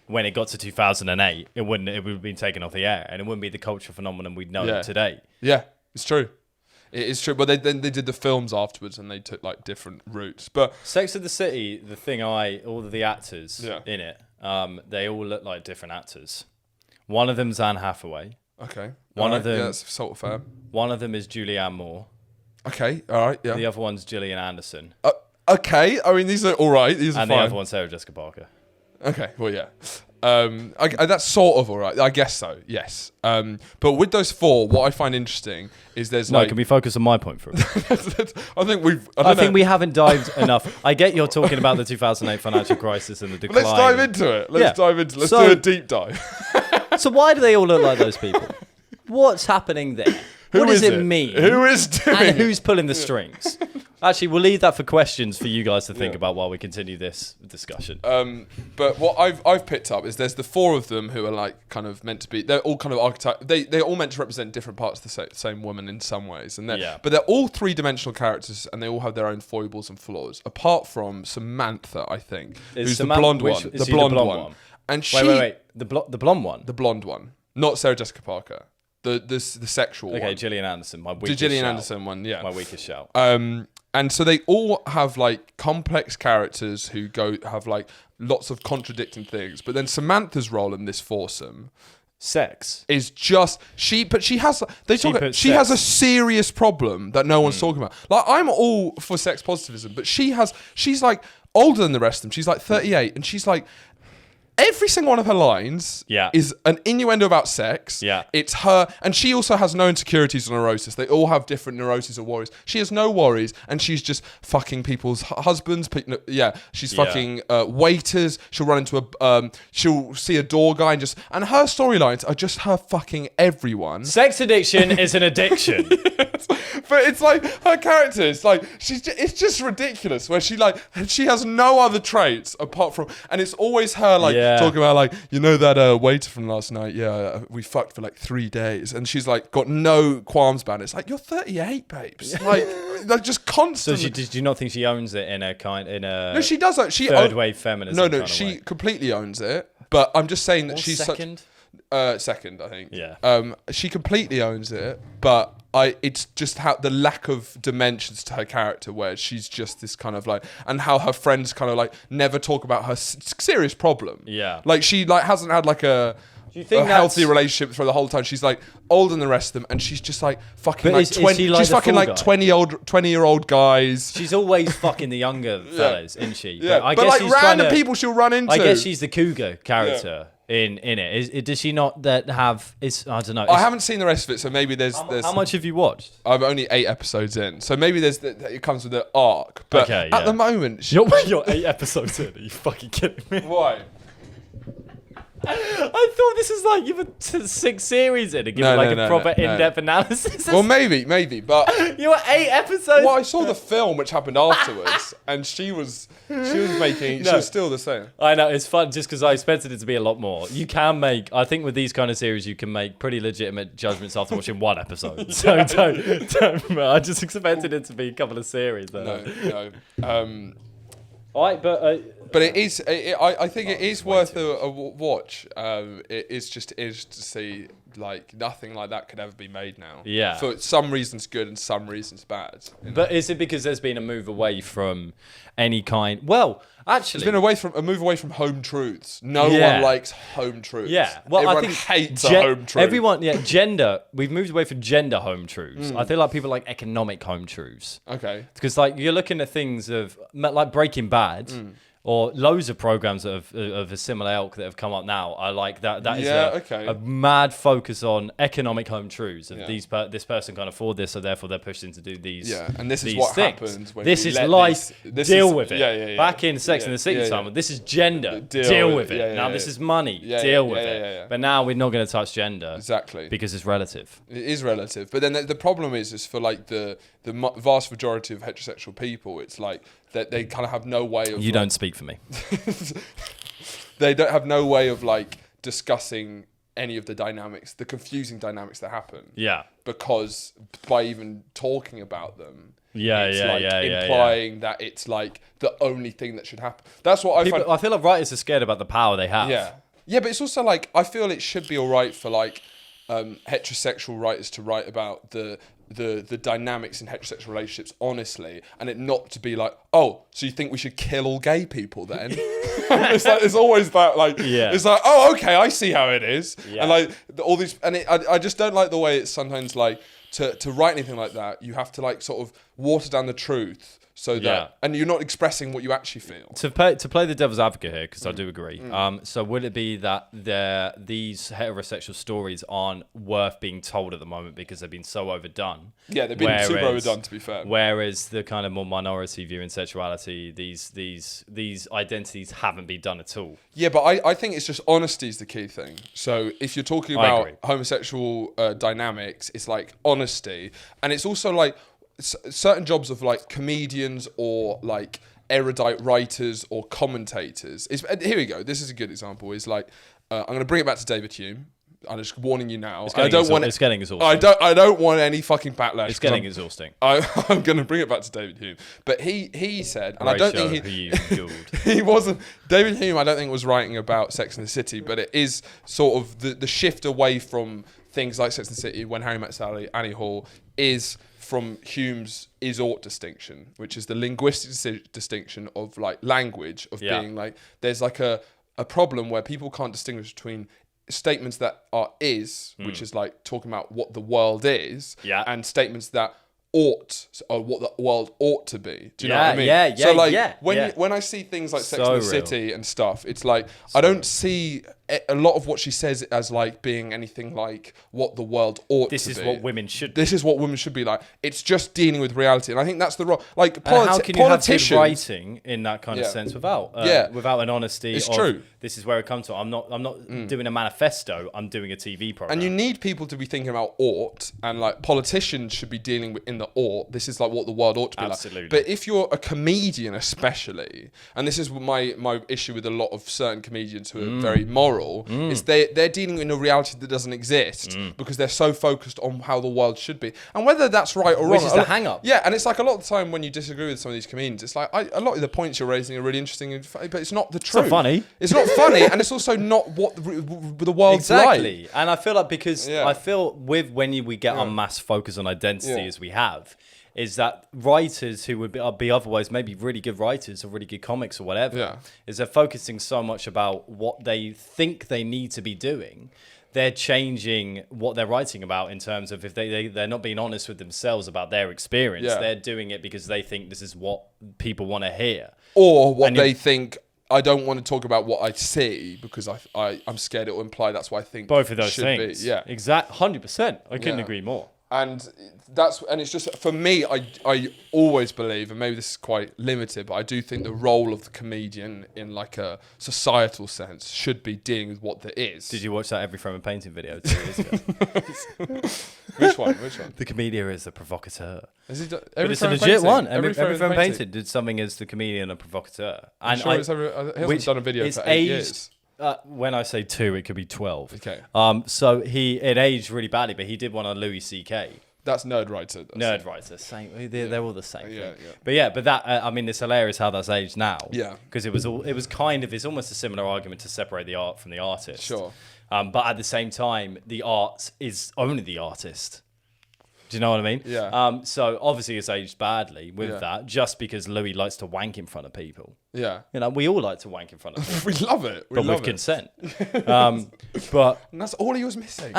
when it got to 2008, it would have been taken off the air, and it wouldn't be the culture phenomenon we'd know today. Yeah, it's true. It is true. But then they did the films afterwards, and they took like different routes. But Sex of the City, the thing all of the actors in it, they all look like different actors. One of them's Anne Hathaway. Okay. One of them. Yeah, that's sort of fair. One of them is Julianne Moore. Okay. All right. Yeah. The other one's Gillian Anderson. Okay. I mean, these are all right. These are and fine. the other one's Sarah Jessica Parker. Okay. Well, yeah. That's sort of all right. I guess so. Yes. But with those four, what I find interesting is there's can we focus on my point for a minute? I think we haven't dived enough. I get you're talking about the 2008 financial crisis and the decline. Let's dive into it. Let's do a deep dive. So why do they all look like those people? What's happening there? What does it mean? Who is doing and who's pulling the strings? Actually, we'll leave that for questions for you guys to think about while we continue this discussion. But what I've picked up is there's the four of them who are like kind of meant to be. They're all kind of archetype. They're all meant to represent different parts of the same woman in some ways, but they're all three-dimensional characters, and they all have their own foibles and flaws. Apart from Samantha, I think, who's the blonde one. The blonde one. And wait. The blonde one. The blonde one, not Sarah Jessica Parker. The sexual one. Okay, Gillian Anderson, my weakest Gillian shout. Anderson one, yeah. My weakest shout. And so they all have like complex characters who have like lots of contradicting things. But then Samantha's role in this foursome is just she has a serious problem that no one's talking about. Like I'm all for sex positivism, but she's like older than the rest of them. She's like 38, and she's like. Every single one of her lines is an innuendo about sex. Yeah. It's her, and she also has no insecurities or neurosis. They all have different neuroses or worries. She has no worries, and she's just fucking people's husbands. She's fucking waiters. She'll run into she'll see a door guy and her storylines are just her fucking everyone. Sex addiction is an addiction. But it's like her characters, like it's just ridiculous. Where she has no other traits apart from, and it's always her talking about like that waiter from last night. Yeah, we fucked for like 3 days, and she's like got no qualms about it. It's like you're 38, babes. Like just constantly. So did you not think she owns it in a No, she does. She third wave feminism. No, she completely owns it. But I'm just saying that she's second. Second, I think. Yeah. She completely owns it, but it's just how the lack of dimensions to her character, where she's just this kind of like, and how her friends kind of like never talk about her serious problem. Yeah. Like she hasn't had like a healthy relationship for the whole time. She's like older than the rest of them, and she's just like fucking like 20. She's fucking like 20-year-old guys. She's always fucking the younger fellas, isn't she? Yeah. But like random people she'll run into. I guess she's the cougar character. In it, does she not have? I don't know. I haven't seen the rest of it, so maybe there's. How much have you watched? I'm only 8 episodes in, so maybe it comes with the arc. But at the moment, you're 8 episodes in. Are you fucking kidding me? Why? I thought this was like you were 6 series in and give a proper in-depth analysis. Well, maybe, but you were 8 episodes. Well, I saw the film which happened afterwards, and she was still the same. I know, it's fun just because I expected it to be a lot more. You can make, I think with these kind of series, you can make pretty legitimate judgments after watching one episode. So don't I just expected it to be a couple of series. No. But it is. I think it is worth a watch. It is to see like nothing like that could ever be made now. Yeah. For some reasons good and some reasons bad. But is it because there's been a move away from any kind? Well, actually, there's been a move away from home truths. No one likes home truths. Yeah. Well, everyone I think hates a home truth. Everyone, gender. We've moved away from gender home truths. I feel like people like economic home truths. Okay. Because like you're looking at things of like Breaking Bad. Or loads of programs of a similar ilk that have come up now. I like that. That is a mad focus on economic home truths. Of this person can't afford this, so therefore they're pushed in to do these. Yeah, and this is what happens when this is life. Deal with it. Yeah. Back in Sex and the City time, this is gender. Deal with it. Now this is money. Deal with it. But now we're not going to touch gender. Exactly. Because it's relative. It is relative. But then the problem is for like the vast majority of heterosexual people, it's like that they kind of have no way of. You don't speak for me. They don't have no way of like discussing any of the dynamics, the confusing dynamics that happen. Yeah. Because by even talking about them, implying that it's like the only thing that should happen. That's what I find. I feel like writers are scared about the power they have. Yeah, but it's also like I feel it should be all right for like heterosexual writers to write about the dynamics in heterosexual relationships honestly, and it not to be like, oh, so you think we should kill all gay people then? It's like there's always that like, it's like, oh, okay, I see how it is, and like all these, and I just don't like the way it's sometimes like to write anything like that. You have to like sort of water down the truth. So that, and you're not expressing what you actually feel. To play the devil's advocate here, because I do agree. So would it be that these heterosexual stories aren't worth being told at the moment because they've been so overdone? Yeah, they've been super overdone, to be fair. Whereas the kind of more minority view in sexuality, these identities haven't been done at all. Yeah, but I think it's just honesty is the key thing. So if you're talking about homosexual dynamics, it's like honesty, and it's also like certain jobs of like comedians or like erudite writers or commentators. Here we go. This is a good example. Is like I'm going to bring it back to David Hume. I'm just warning you now. It's getting exhausting. I don't want any fucking backlash. It's getting exhausting. I'm going to bring it back to David Hume. But he said, and I don't think he wasn't. David Hume, I don't think was writing about Sex and the City, but it is sort of the shift away from things like Sex and the City when Harry Met Sally, Annie Hall is from Hume's is-ought distinction, which is the linguistic distinction of like language, of being like, there's like a problem where people can't distinguish between statements that are which is like talking about what the world is, and statements that ought, or what the world ought to be. Do you know what I mean? So like when I see things like Sex and the City and stuff, it's like I don't see a lot of what she says as like being anything like what the world ought to be. This is what women should be. This is what women should be like. It's just dealing with reality, and I think that's the wrong. Like how can you have good writing in that kind of sense without an honesty? It's true. This is where it comes from. I'm not doing a manifesto. I'm doing a TV program. And you need people to be thinking about ought, and like politicians should be dealing with in the ought. This is like what the world ought to be Absolutely. Like. But if you're a comedian, especially, and this is my issue with a lot of certain comedians who are very moral, is they're dealing in a reality that doesn't exist because they're so focused on how the world should be, and whether that's right or wrong. Which is the hang up. Yeah, and it's like a lot of the time when you disagree with some of these comedians, it's like a lot of the points you're raising are really interesting, but it's not the truth. It's not funny. It's not funny, and it's also not what the world's like. And I feel like because I feel with when we get our mass focus on identity as we have, is that writers who would be otherwise maybe really good writers or really good comics or whatever, is they're focusing so much about what they think they need to be doing. They're changing what they're writing about in terms of if they're not being honest with themselves about their experience. They're doing it because they think this is what people want to hear. Or what they think, I don't want to talk about what I see because I'm scared it will imply that's what I think. Both of those things. Be. Yeah. Exactly. 100%. I couldn't agree more. And it's just, for me, I always believe, and maybe this is quite limited, but I do think the role of the comedian in like a societal sense should be dealing with what there is. Did you watch that Every Frame a Painting video 2 years ago? Which one? The comedian is a provocateur. Is he But it's a legit one. Every Frame Painted did something as the comedian a provocateur. And he hasn't done a video for 8 years. When I say 2, it could be 12. Okay. So it aged really badly, but he did one on Louis C.K. That's Nerdwriter. Nerdwriter, same. They're all the same. Yeah. But that I mean, it's hilarious how that's aged now. Yeah. Because it's almost a similar argument to separate the art from the artist. Sure. But at the same time, the art is only the artist. Do you know what I mean? Yeah. So obviously it's aged badly with that, just because Louis likes to wank in front of people. Yeah. You know, we all like to wank in front of people. We love it. But with consent. But and that's all he was missing.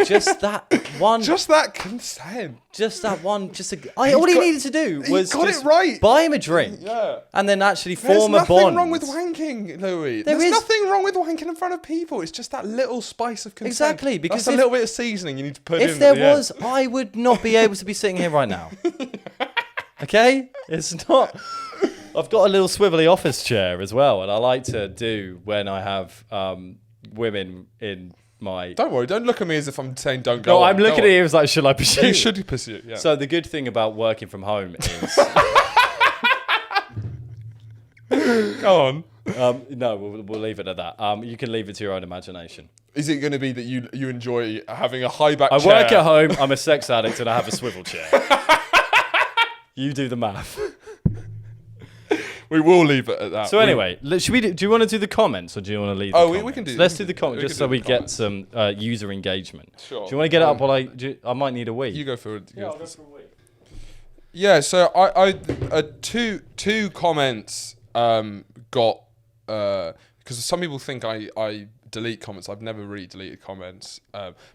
Just that one. Just that consent. Just that one. All he needed to do was it right. buy him a drink. Yeah. And then actually form a bond. There's nothing wrong with wanking, Louis. There's nothing wrong with wanking in front of people. It's just that little spice of consent. Exactly. Because that's a little bit of seasoning you need to put in. If there was, I would not be able to be sitting here right now. Okay? It's not. I've got a little swivelly office chair as well, and I like to do when I have women in my... Don't worry, don't look at me as if I'm saying don't go No, on. I'm looking at you as like, should I pursue? You should pursue, yeah. So the good thing about working from home is... Go on. No, we'll leave it at that. You can leave it to your own imagination. Is it going to be that you enjoy having a high back chair? I work at home, I'm a sex addict, and I have a swivel chair. You do the math. We will leave it at that. So anyway, should we do you want to do the comments, or do you want to leave the comments? We can do... Let's do the comments, just so we get some user engagement. Sure. Do you want to get it up while I might need a wee? You go for it. I'll go for a wee. Yeah, so I two comments got... Because some people think I delete comments. I've never really deleted comments.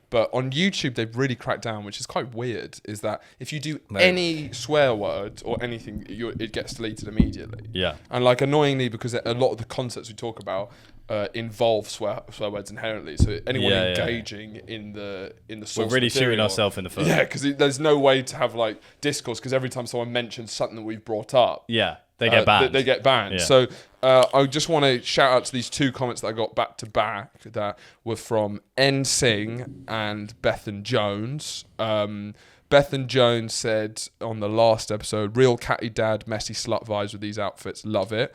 But on YouTube, they've really cracked down, which is quite weird, is that if you do any swear word or anything, it gets deleted immediately. Yeah. And like annoyingly, because a lot of the concepts we talk about involve swear words inherently. So anyone engaging in the source we're really material, shooting ourselves in the foot. Yeah, because there's no way to have like discourse, because every time someone mentions something that we've brought up, they get banned. They get banned. Yeah. So I just want to shout out to these two comments that I got back to back that were from N Singh and Bethan Jones. Bethan Jones said on the last episode, real catty dad, messy slut vibes with these outfits. Love it.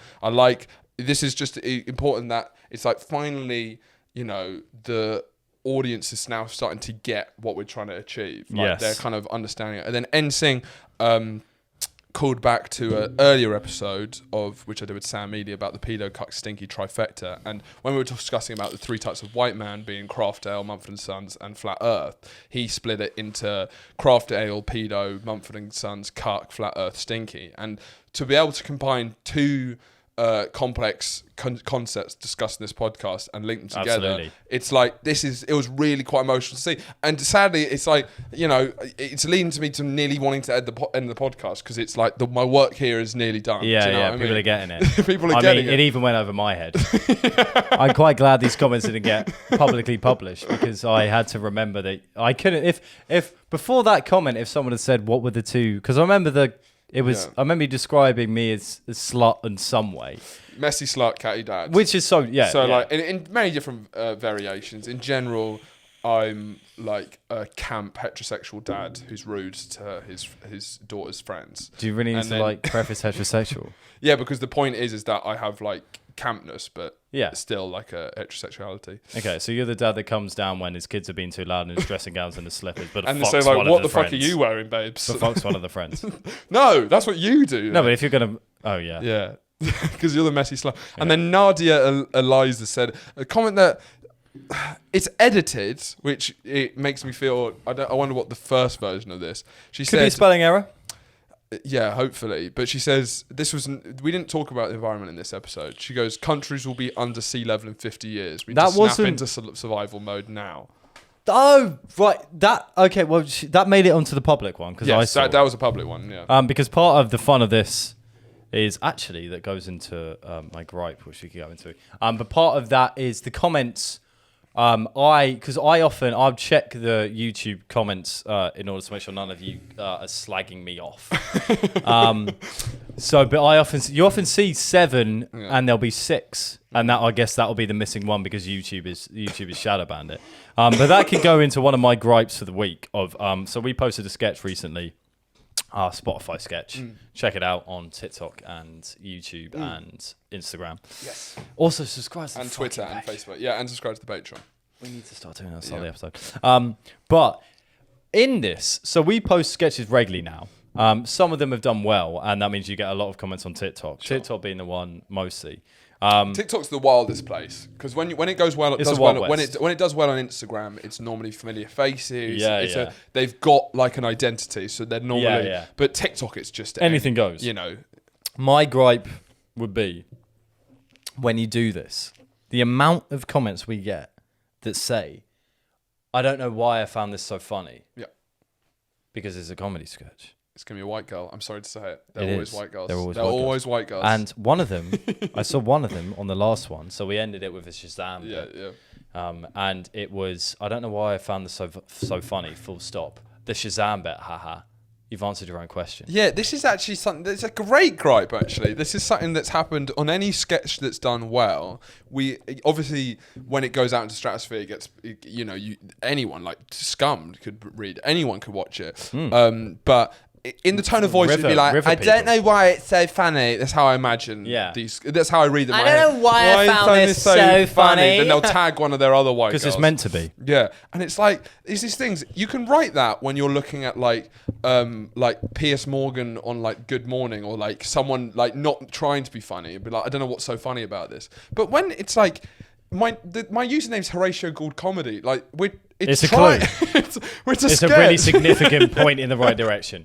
This is just important that it's like finally, the audience is now starting to get what we're trying to achieve. Like they're kind of understanding it. And then N Singh called back to an earlier episode of which I did with Sam Media about the pedo cuck stinky trifecta, and when we were discussing about the 3 types of white man being Craft Ale, Mumford & Sons and Flat Earth, he split it into Craft Ale, pedo, Mumford & Sons, cuck, Flat Earth, stinky. And to be able to combine two complex concepts discussed in this podcast and link them together. Absolutely. It's like it was really quite emotional to see, and sadly it's like it's leading to me to nearly wanting to end the podcast, because it's like my work here is nearly done. People are getting it. People are getting it. It even went over my head. I'm quite glad these comments didn't get publicly published, because I had to remember that I couldn't, if before that comment, if someone had said what were the two, because I remember I remember you describing me as a slut in some way. Messy slut, catty dad. Which is like in many different variations. In general, I'm like a camp heterosexual dad who's rude to his daughter's friends. Do you really need to preface heterosexual? Yeah, because the point is that I have like campness, but still like a heterosexuality. Okay, so you're the dad that comes down when his kids are being too loud in his dressing gowns and his slippers, but and they say like, "What the fuck are you wearing, babes?" But fuck's one of the friends. No, that's what you do. No, but if you're gonna, yeah, because you're the messy slut. And then Nadia Eliza said a comment that it's edited, which it makes me feel. I wonder what the first version of this. She said, could be a spelling error. Yeah, hopefully. But she says, we didn't talk about the environment in this episode. She goes, countries will be under sea level in 50 years. We need to snap into survival mode now. Oh, right. Okay, well, that made it onto the public one, because I saw that was a public one, yeah. Because part of the fun of this is actually, that goes into my gripe, which we could go into. But part of that is the comments Because I'll check the YouTube comments in order to make sure none of you are slagging me off. But you often see 7 and there'll be 6, and that I guess that'll be the missing one because YouTube is shadow banned it. But that could go into one of my gripes for the week. So we posted a sketch recently, our Spotify sketch. Check it out on TikTok and YouTube and Instagram. Yes. Also subscribe to the and Twitter and Facebook. Yeah, and subscribe to the Patreon. We need to start doing that on the episode. But in this, so we post sketches regularly now. Some of them have done well, and that means you get a lot of comments on TikTok. Sure. TikTok being the one mostly. TikTok's the wildest place because when it goes well, it does well. When it does well on Instagram, it's normally familiar faces. They've got like an identity, so they're normally. But TikTok, it's just anything goes. You know, my gripe would be when you do this, the amount of comments we get that say, "I don't know why I found this so funny." Yeah, because it's a comedy sketch. It's going to be a white girl. I'm sorry to say it. They're always white girls. They're always white girls. And one of them, I saw one of them on the last one. So we ended it with a Shazam bit. And it was, I don't know why I found this so funny, full stop. The Shazam bit, haha. You've answered your own question. Yeah, this is actually something that's a great gripe, actually. This is something that's happened on any sketch that's done well. We obviously, when it goes out into stratosphere, it gets, anyone, like Scum could read, anyone could watch it. But in the tone of voice, it'd be like, I don't know why it's so funny. That's how I imagine these. That's how I read them. I don't know why I found this so funny. Then they'll tag one of their other white girls. Because it's meant to be. Yeah, and it's like, it's these things. You can write that when you're looking at like Piers Morgan on like Good Morning, or like someone like not trying to be funny. It'd be like, I don't know what's so funny about this. But when it's like, my username's Horatio Gould Comedy. Like it's a clue. It's a really significant point in the right direction.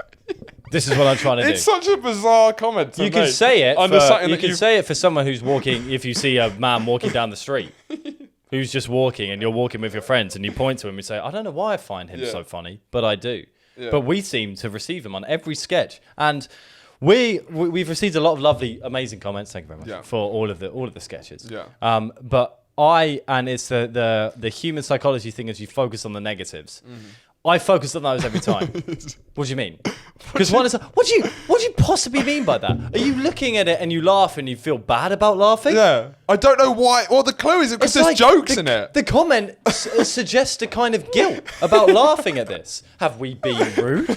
This is what I'm trying to do. It's such a bizarre comment. You can say it. Say it for someone who's walking. If you see a man walking down the street, who's just walking, and you're walking with your friends, and you point to him and say, "I don't know why I find him so funny, but I do." Yeah. But we seem to receive him on every sketch, and we've received a lot of lovely, amazing comments. Thank you very much for all of the sketches. Yeah. But it's the human psychology thing is you focus on the negatives. Mm-hmm. I focus on those every time. What do you mean? Because one is what do you possibly mean by that? Are you looking at it and you laugh and you feel bad about laughing? Yeah. I don't know why. Well, the clue is because there's jokes in it. The comment suggests a kind of guilt about laughing at this. Have we been rude?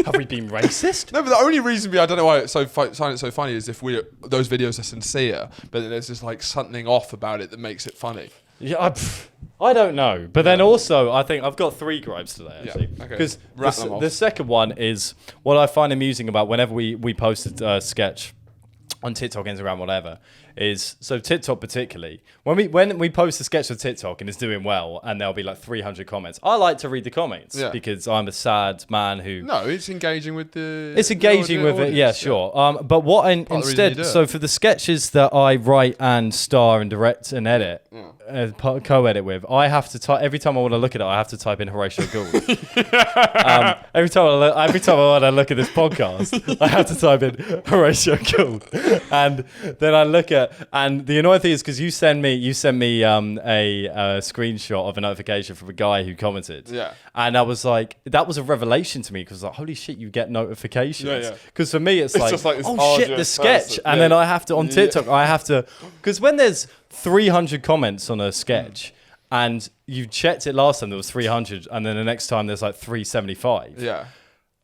Have we been racist? No, but the only reason I don't know why it's so funny is if those videos are sincere, but then there's just like something off about it that makes it funny. Yeah, I don't know. But then also, I think I've got 3 gripes today, actually. Because the second one is what I find amusing about whenever we posted a sketch on TikTok, Instagram, whatever, is, so TikTok particularly, when we post a sketch on TikTok and it's doing well and there'll be like 300 comments, I like to read the comments because I'm a sad man who... No, it's engaging with the... It's engaging with it, yeah, sure. But what instead, so for the sketches that I write and star and direct and edit, co-edit with, I have to type, every time I want to look at it, I have to type in Horatio Gould. Every time I want to look at this podcast, I have to type in Horatio Gould. And then I look at, and the annoying thing is because you sent me a screenshot of a notification from a guy who commented. Yeah. And I was like, that was a revelation to me because like, holy shit, you get notifications. Because for me, it's like oh shit, the sketch. Person. And then I have to, on TikTok, I have to, because when there's 300 comments on a sketch and you checked it last time, there was 300. And then the next time there's like 375. Yeah.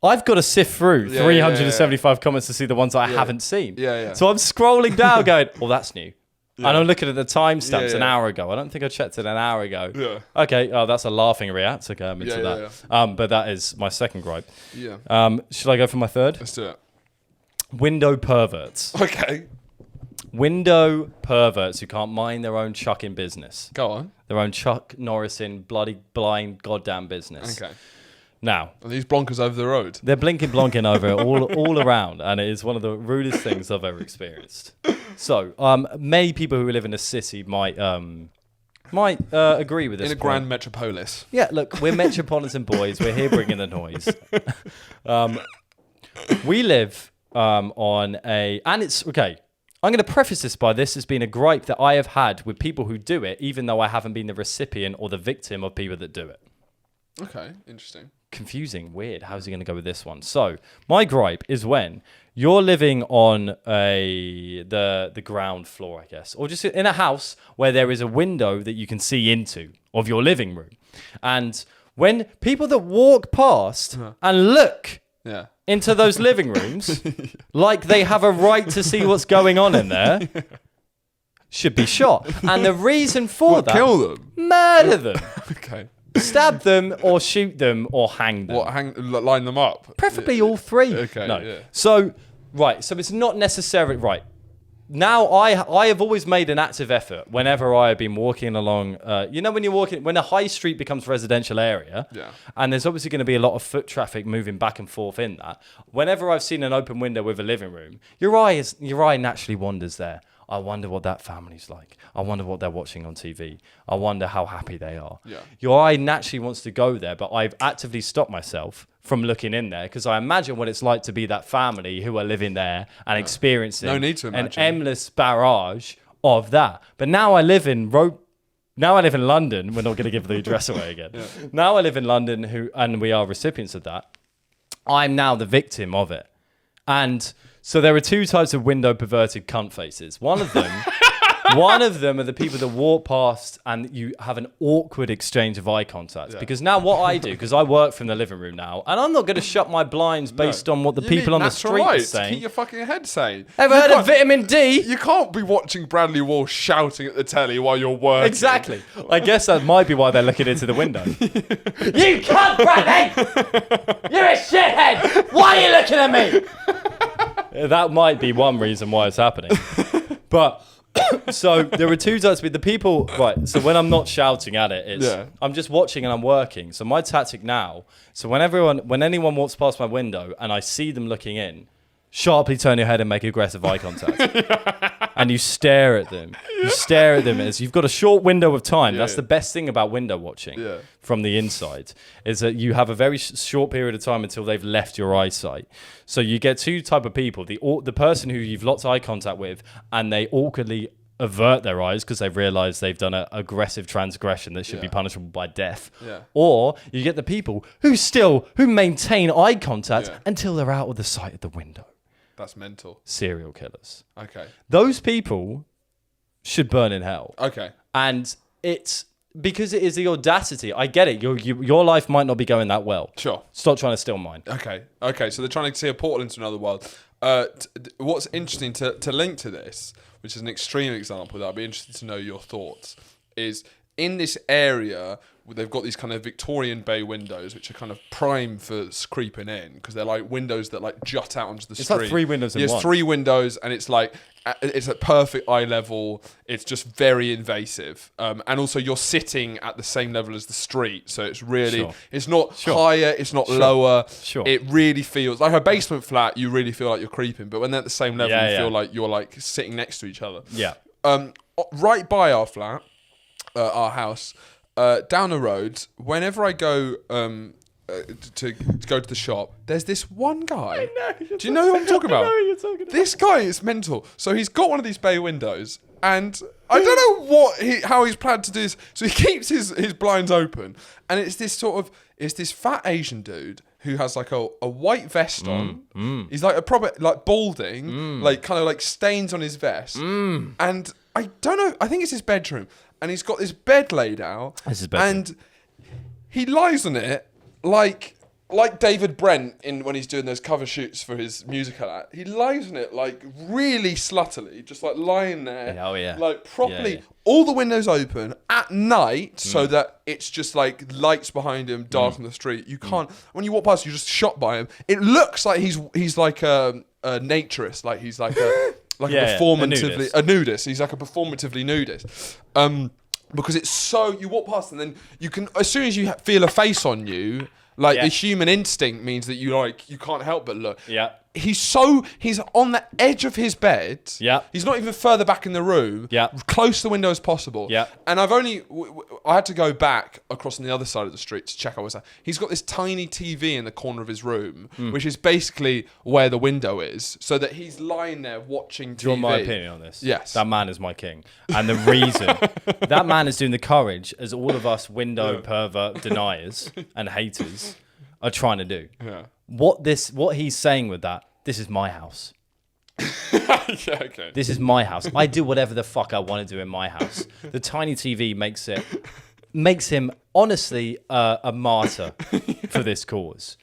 I've got to sift through 375 comments to see the ones I haven't seen. So I'm scrolling down going, well, that's new. And I'm looking at the timestamps an hour ago. I don't think I checked it an hour ago. Yeah. Okay, that's a laughing reactor coming to that. But that is my second gripe. Yeah. Should I go for my third? Let's do it. Window perverts. Okay. Window perverts who can't mind their own chucking business. Go on. Their own Chuck Norrisin bloody blind goddamn business. Okay. Now, are these blonkers over the road? They're blonking over all around, and it is one of the rudest things I've ever experienced. So, many people who live in a city might agree with this. In a grand metropolis. Yeah, look, we're metropolitan boys. We're here bringing the noise. We live on a, and it's okay. I'm going to preface this by this has been a gripe that I have had with people who do it, even though I haven't been the recipient or the victim of people that do it. Okay, interesting. Confusing, weird. How's he going to go with this one? So my gripe is when you're living on the ground floor, I guess, or just in a house where there is a window that you can see into of your living room, and when people that walk past and look into those living rooms like they have a right to see what's going on in there should be shot. And the reason for that, kill them, murder them. Okay. Stab them or shoot them or hang them. Line them up? Preferably all three. Okay. No. Yeah. So it's not necessarily right. Now I have always made an active effort whenever I have been walking along. When you're walking, when a high street becomes residential area, and there's obviously going to be a lot of foot traffic moving back and forth in that. Whenever I've seen an open window with a living room, your eye naturally wanders there. I wonder what that family's like. I wonder what they're watching on TV. I wonder how happy they are. Yeah. Your eye naturally wants to go there, but I've actively stopped myself from looking in there because I imagine what it's like to be that family who are living there and experiencing an endless barrage of that. But now I live in London. We're not going to give the address away again. Now I live in London, and we are recipients of that. I'm now the victim of it. And so there are two types of window perverted cunt faces. One of them are the people that walk past and you have an awkward exchange of eye contact. Yeah. Because now what I do, because I work from the living room now, and I'm not going to shut my blinds based on what the people on the street are saying. Keep your fucking head sane. Ever heard of vitamin D? You can't be watching Bradley Walsh shouting at the telly while you're working. Exactly. I guess that might be why they're looking into the window. You cunt, Bradley! You're a shithead! Why are you looking at me? That might be one reason why it's happening. But so there are two types of the people, right? So when I'm not shouting at it, I'm just watching and I'm working. So my tactic now, so when anyone walks past my window and I see them looking in, sharply turn your head and make aggressive eye contact. And you stare at them. You stare at them as you've got a short window of time. That's the best thing about window watching from the inside, is that you have a very short period of time until they've left your eyesight. So you get two type of people: the person who you've lost eye contact with, and they awkwardly avert their eyes because they've realised they've done an aggressive transgression that should be punishable by death. Yeah. Or you get the people who maintain eye contact until they're out of the sight of the window. That's mental. Serial killers. Okay. Those people should burn in hell. Okay. And it's because it is the audacity. I get it. Your life might not be going that well. Sure. Stop trying to steal mine. Okay. So they're trying to see a portal into another world. What's interesting to link to this, which is an extreme example that I'd be interested to know your thoughts, is in this area they've got these kind of Victorian bay windows which are kind of prime for creeping in because they're like windows that like jut out onto the street. It's like three windows in one. There's three windows and it's like it's at perfect eye level. It's just very invasive, and also you're sitting at the same level as the street, so it's really it's not higher, it's not lower. It really feels like a basement flat. You really feel like you're creeping, but when they're at the same level, you feel like you're like sitting next to each other. Yeah. Right by our flat, our house. Down the road, whenever I go to go to the shop, there's this one guy. Do you know who I'm talking about? I know who you're talking about. This guy is mental. So he's got one of these bay windows, and I don't know how he's planned to do this. So he keeps his blinds open, and it's this fat Asian dude who has like a white vest on. He's like a proper like balding, like kind of like stains on his vest, and I don't know. I think it's his bedroom. And he's got this bed laid out, and he lies on it like David Brent when he's doing those cover shoots for his musical act. He lies on it like really sluttily, just like lying there, like properly. All the windows open at night, so that it's just like lights behind him, dark on the street. You can't when you walk past, you're just shot by him. It looks like he's like a naturist, like he's like a. Like a nudist. He's like a performatively nudist. Because it's so you walk past and then you can as soon as you feel a face on you, like the human instinct means that you can't help but look. Yeah. he's on the edge of his bed. Yeah. He's not even further back in the room. Yeah. Close to the window as possible. Yeah. And I had to go back across on the other side of the street to check out what's that. He's got this tiny TV in the corner of his room, which is basically where the window is, so that he's lying there watching TV. Do you want my opinion on this? Yes. That man is my king. And the reason that man is doing the courage as all of us window pervert deniers and haters are trying to do. Yeah. What he's saying with that, this is my house. Yeah, okay. This is my house. I do whatever the fuck I want to do in my house. The tiny TV makes him honestly a martyr for this cause.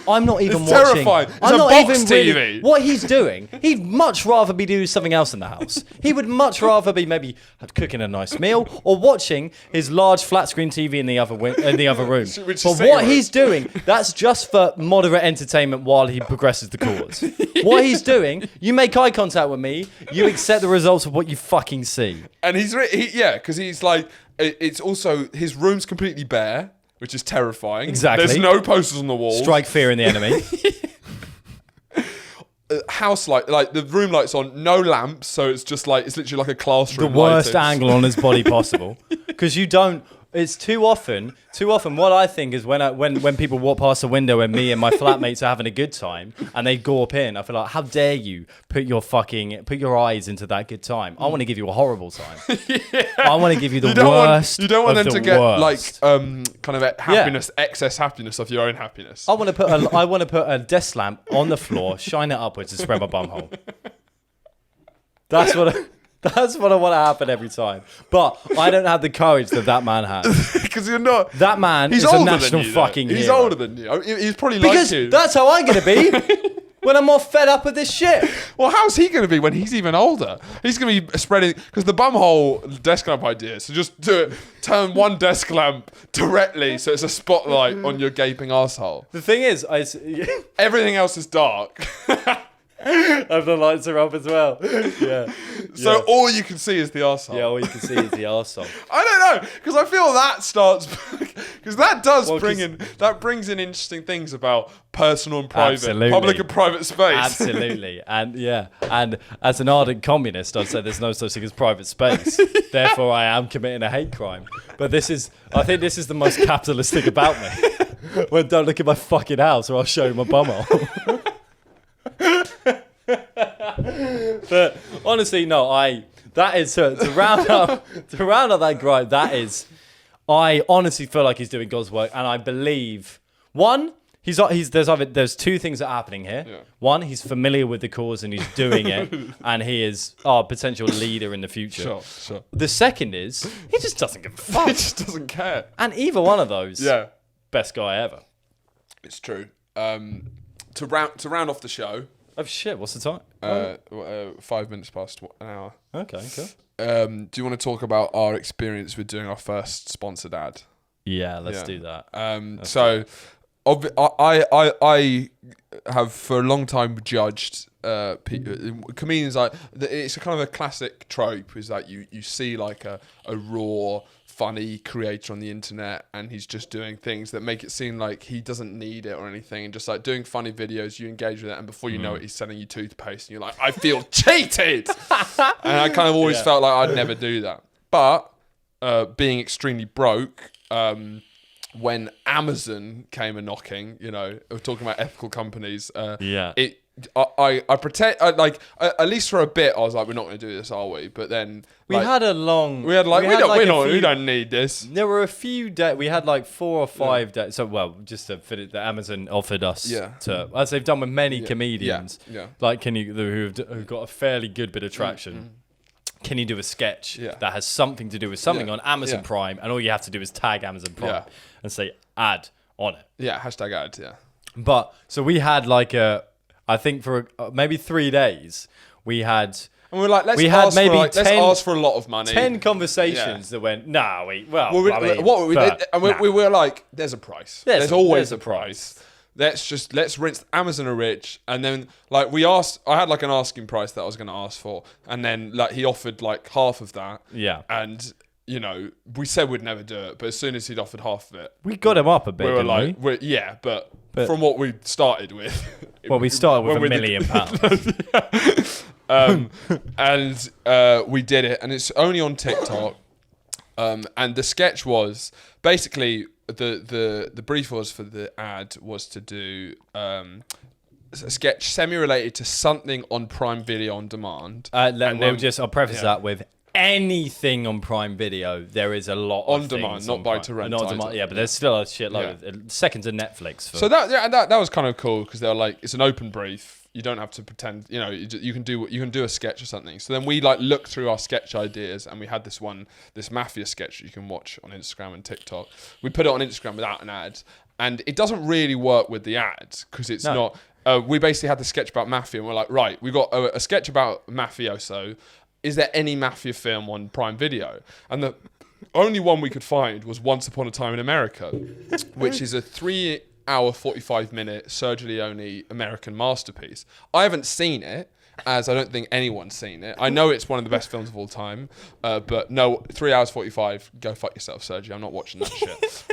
I'm not even It's watching. terrifying. It's I'm a not box even really TV. what he's doing. He'd much rather be doing something else in the house. He would much rather be maybe cooking a nice meal or watching his large flat screen TV in the other room. Which is But sitting what room. he's doing, that's just for moderate entertainment while he progresses the cause. What he's doing, you make eye contact with me, you accept the results of what you fucking see. And because he's like, it's also, his room's completely bare, which is terrifying. Exactly. There's no posters on the wall. Strike fear in the enemy. House light, like the room lights on, no lamps, so it's just like, it's literally like a classroom. The worst lighting. angle on his body possible. Because you don't. It's too often. What I think is when people walk past the window and me and my flatmates are having a good time and they gawp in, I feel like, how dare you put your eyes into that good time? I want to give you a horrible time. I want to give you the worst. You don't want of them to the get worst. like kind of happiness, excess happiness of your own happiness. I want to put a desk lamp on the floor, shine it upwards, and spread my bum hole. That's what I want to happen every time. But I don't have the courage that man has. Because you're not. That man He's is a older national than you, fucking He's hero. older than you. He's probably Because like you. that's how I'm going to be when I'm more fed up with this shit. Well, how's he going to be when he's even older? He's going to be spreading, because the bumhole desk lamp idea. So just turn one desk lamp directly so it's a spotlight on your gaping arsehole. The thing is, Everything else is dark. and the lights are up as well. Yeah. So all you can see is the arsehole. Yeah, all you can see is the arsehole. I don't know, because I feel that starts, because that does Well, brings in interesting things about personal and private, Absolutely. public and private space. Absolutely. And as an ardent communist, I'd say there's no such thing as private space. Therefore, I am committing a hate crime. But I think this is the most capitalist thing about me. Well, don't look at my fucking house or I'll show you my bumhole. But honestly, no, that is to round up that gripe. I honestly feel like he's doing God's work, and I believe there's two things that are happening here. Yeah. One, he's familiar with the cause and he's doing it, and he is our potential leader in the future. Sure. The second is he just doesn't give a fuck, He just doesn't care. and either one of those, Yeah, best guy ever. it's true. To round off the show. Oh shit! What's the time? 5 minutes past an hour. Okay, cool. Do you want to talk about our experience with doing our first sponsored ad? Yeah, let's do that. I have for a long time judged comedians. Like, it's a kind of a classic trope is that you see like a raw, funny creator on the internet, and he's just doing things that make it seem like he doesn't need it or anything, and just like doing funny videos, you engage with it, and before you know it, he's selling you toothpaste, and you're like, I feel cheated. And I kind of always felt like I'd never do that. But being extremely broke, when Amazon came a knocking, we're talking about ethical companies. I pretend at least for a bit I was like, we're not going to do this, are we? But then we don't need this. There were a few days. We had like 4 or 5 days. So just to fit it, that Amazon offered us to, as they've done with many comedians, like who've got a fairly good bit of traction. Can you do a sketch that has something to do with something on Amazon Prime, and all you have to do is tag Amazon Prime and say ad on it. Yeah, hashtag ad. Yeah. But so we had I think for maybe 3 days we had. And we're like, let's ask for a lot of money. 10 conversations that went, we were like, there's a price. There's always a price. Let's rinse Amazon are rich, and then I had like an asking price that I was going to ask for, and then like he offered like half of that. Yeah. And we said we'd never do it, but as soon as he'd offered half of it, we got him up a bit. we were like, but from what we started with. Well, we started with When £1 we did- million. And we did it, and it's only on TikTok. And the sketch was basically the brief was for the ad was to do a sketch semi-related to something on Prime Video on demand. I'll preface that with anything on Prime Video. There is a lot On of demand, things not on buy Prime. to rent Not on either. demand, yeah, but there's still a shitload of second to Netflix. For, So that was kind of cool because they're like, it's an open brief. You don't have to pretend, you can do a sketch or something. So then we like looked through our sketch ideas, and we had this mafia sketch you can watch on Instagram and TikTok. We put it on Instagram without an ad, and it doesn't really work with the ads because it's not. We basically had the sketch about mafia, and we're like, right, we got a sketch about mafioso. Is there any mafia film on Prime Video? And the only one we could find was Once Upon a Time in America, which is a 3-hour, 45-minute, surgically only American masterpiece. I haven't seen it, as I don't think anyone's seen it. I know it's one of the best films of all time, but no, 3 hours 45, go fuck yourself, Sergi. I'm not watching that shit.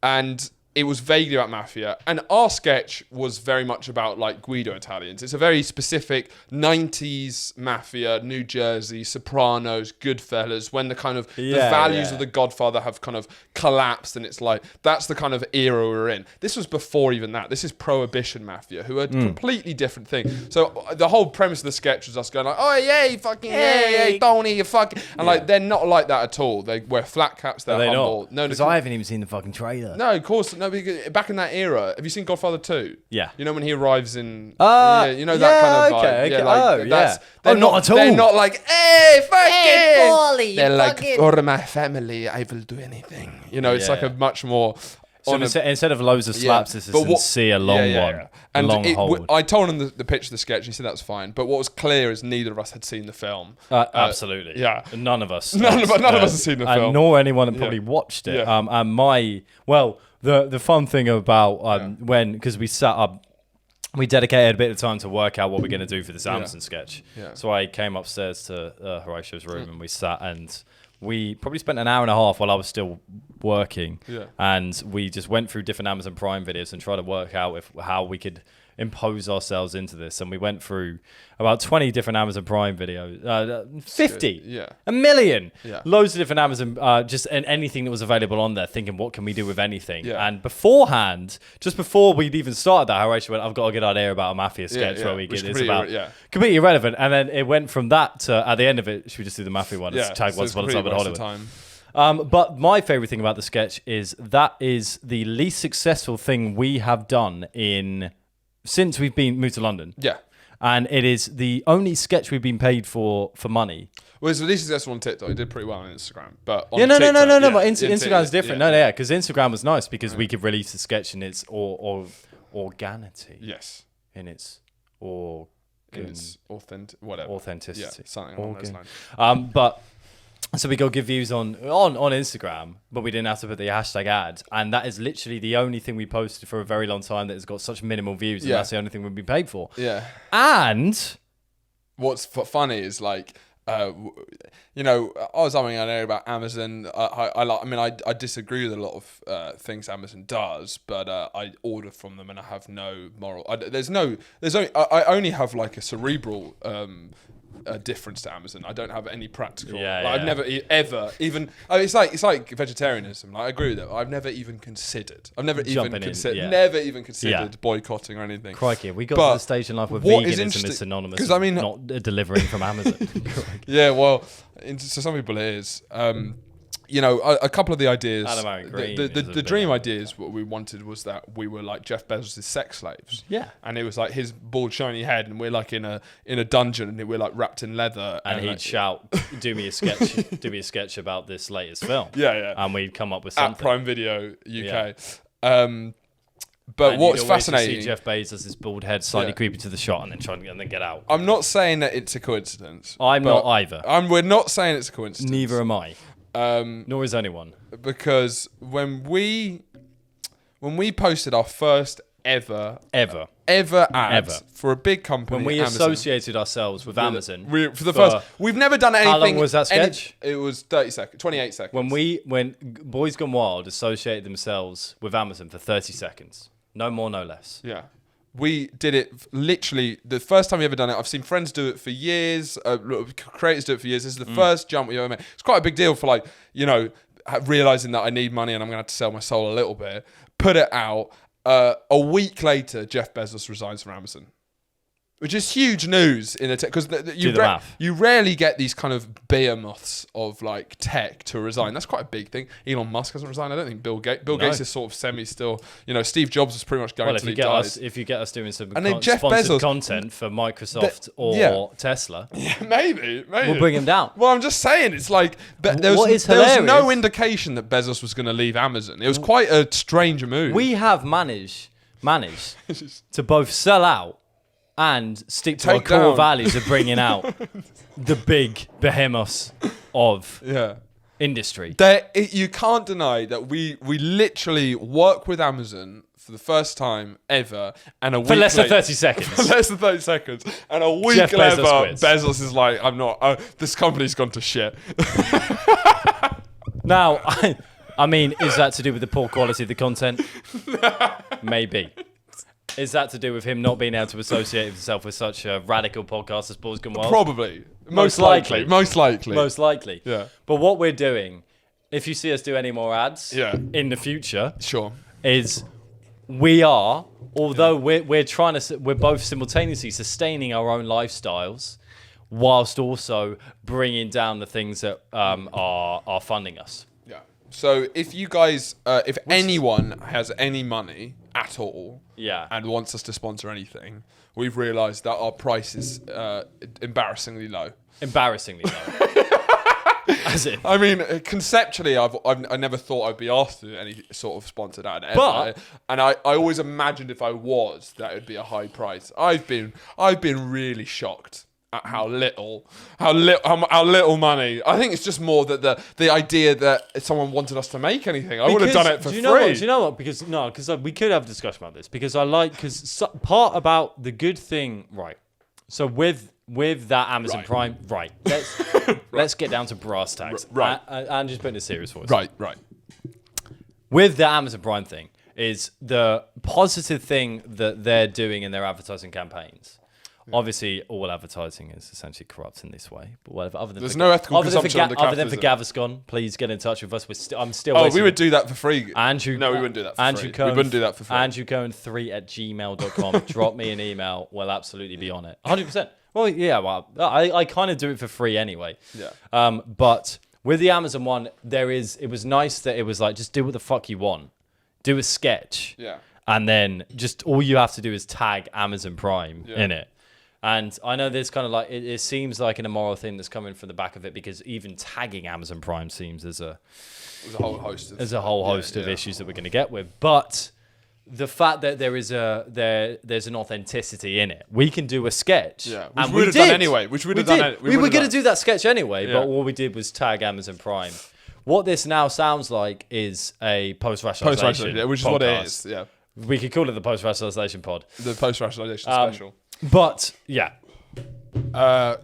And it was vaguely about mafia, and our sketch was very much about like Guido Italians. It's a very specific 90s mafia, New Jersey, Sopranos, Goodfellas, when the kind of the values of the Godfather have kind of collapsed, and it's like that's the kind of era we're in. This was before even that. This is Prohibition mafia, who are a completely different thing. So the whole premise of the sketch was us going like, oh yeah, you fucking yeah, Tony, you fucking, and like they're not like that at all. They wear flat caps. They're humble. No, because I haven't even seen the fucking trailer. No, of course. No, because back in that era, have you seen Godfather 2? Yeah. You know when he arrives in... that kind of vibe. Okay. They're not at all. They're not like, hey, fuck it. Paulie, They're like, fucking... for my family, I will do anything. It's like a much more... So instead of loads of slaps, this is sincere, long one. Yeah. And long hold. I told him the pitch of the sketch, and he said that's fine. But what was clear is neither of us had seen the film. Absolutely. Yeah. None of us. None of us had seen the film. Nor anyone that probably watched it. Yeah. The fun thing about because we sat up, we dedicated a bit of time to work out what we're going to do for this Amazon sketch. Yeah. So I came upstairs to Horatio's room and we sat, and we probably spent an hour and a half while I was still working. Yeah. And we just went through different Amazon Prime videos and tried to work out how we could impose ourselves into this. And we went through about 20 different Amazon Prime videos, 50, a million, loads of different Amazon, and anything that was available on there, thinking, what can we do with anything? Yeah. And beforehand, just before we'd even started that, Horatio went, I've got a good idea about a mafia sketch where we get it's about completely irrelevant. And then it went from that to, at the end of it, should we just do the mafia one? It's tagged Once Upon a Time in Hollywood. But my favorite thing about the sketch is that is the least successful thing we have done since we've moved to London. Yeah. And it is the only sketch we've been paid for money. Well, it's the least successful on TikTok. It did pretty well on Instagram. But on TikTok, no. But Instagram's different. Because Instagram was nice because we could release the sketch in its organity. Yes. In its whatever. Authenticity. Yeah, something along those lines. But... So we got good views on Instagram, but we didn't have to put the hashtag ad. And that is literally the only thing we posted for a very long time that has got such minimal views. And that's the only thing we've been paid for. Yeah. And what's funny is like, I was having an area about Amazon. I disagree with a lot of things Amazon does, but I order from them and I have no moral. I only have like a cerebral difference to Amazon. I don't have any practical. I've never ever even. It's like vegetarianism. Like, I agree with that. I've never even considered. Never even considered boycotting or anything. Crikey, we got to the stage in life where veganism is synonymous with not delivering from Amazon. Yeah, well, to some people it is. A couple of the ideas. The dream ideas, what we wanted was that we were like Jeff Bezos' sex slaves. Yeah. And it was like his bald, shiny head, and we're like in a dungeon, and we're like wrapped in leather. And he'd shout, "Do me a sketch about this latest film." Yeah. And we'd come up with something. At Prime Video UK. But what's fascinating, see Jeff Bezos' bald head slightly creepy to the shot, and then get out. I'm not saying that it's a coincidence. I'm not either. We're not saying it's a coincidence. Neither am I. Nor is anyone. Because when we posted our first ever ad for a big company, when we Amazon, associated ourselves with Amazon, we've never done anything. How long was that sketch? It was 30 seconds, 28 seconds. When Boys Gone Wild associated themselves with Amazon for 30 seconds. No more, no less. Yeah. We did it literally the first time we ever done it. I've seen friends do it for years. Creators do it for years. This is the first jump we ever made. It's quite a big deal for like, realizing that I need money and I'm going to have to sell my soul a little bit. Put it out. A week later, Jeff Bezos resigns from Amazon. Which is huge news in a tech, because you rarely get these kind of behemoths of like tech to resign. That's quite a big thing. Elon Musk hasn't resigned. I don't think Bill Gates is sort of semi still. Steve Jobs was pretty much going to he died. If you get us doing some Jeff sponsored Bezos, content for Microsoft or Tesla, maybe we'll bring him down. Well, I'm just saying, it's like there was no indication that Bezos was going to leave Amazon. It was quite a strange move. We have managed to both sell out and stick to our core values of bringing out the big behemoths of industry. You can't deny that we literally work with Amazon for the first time ever, and for less than 30 seconds. For less than 30 seconds, and a week later, Bezos is like, "I'm not. This company's gone to shit." Now, I mean, is that to do with the poor quality of the content? Maybe. Is that to do with him not being able to associate himself with such a radical podcast as Boys Gone Wild? Probably. Most likely. Most likely. Yeah. But what we're doing, if you see us do any more ads in the future, is we are, although we're both simultaneously sustaining our own lifestyles, whilst also bringing down the things that are funding us. Yeah. So if you guys, if anyone has any money at all, and wants us to sponsor anything, we've realised that our price is embarrassingly low. Embarrassingly low. As in, I mean, conceptually, I never thought I'd be asked to do any sort of sponsored ad ever, but and I always imagined if I was, that it'd be a high price. I've been really shocked at how little money. I think it's just more that the idea that someone wanted us to make anything. I would have done it for free. Do you know what? Because we could have a discussion about this, because part about the good thing, right? So with that Amazon Prime, right? Let's get down to brass tacks. Right. And just putting a serious voice. Right. With the Amazon Prime thing is the positive thing that they're doing in their advertising campaigns. Obviously, all advertising is essentially corrupt in this way. But whatever. There's no ethical consumption under capitalism. Other than for Gaviscon, please get in touch with us. I'm still. We would do that for free. Andrew. No, we wouldn't do that for free. We wouldn't do that for free. AndrewCohen3@gmail.com. Drop me an email. We'll absolutely be on it. 100%. Well, yeah. Well, I kind of do it for free anyway. Yeah. But with the Amazon one, it was nice that it was like, just do what the fuck you want. Do a sketch. Yeah. And then just all you have to do is tag Amazon Prime in it. And I know there's kind of like, it seems like an immoral thing that's coming from the back of it, because even tagging Amazon Prime seems there's a whole host of issues that we're going to get with. But the fact that there's an authenticity in it. We can do a sketch. Yeah, which we would have done anyway. We were going to do that sketch anyway, but all we did was tag Amazon Prime. What this now sounds like is a post-rationalization which is podcast. What it is, yeah. We could call it the post-rationalization pod. The post-rationalization special. But, yeah.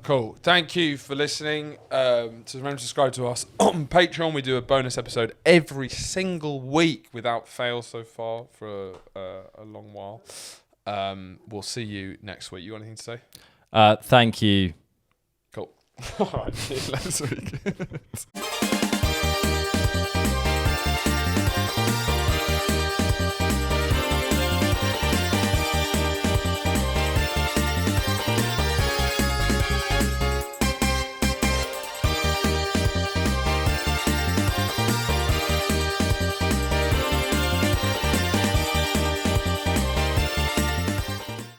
Cool. Thank you for listening. Remember to subscribe to us on Patreon. We do a bonus episode every single week without fail so far for a long while. We'll see you next week. You got anything to say? Thank you. Cool. All right. See you next week.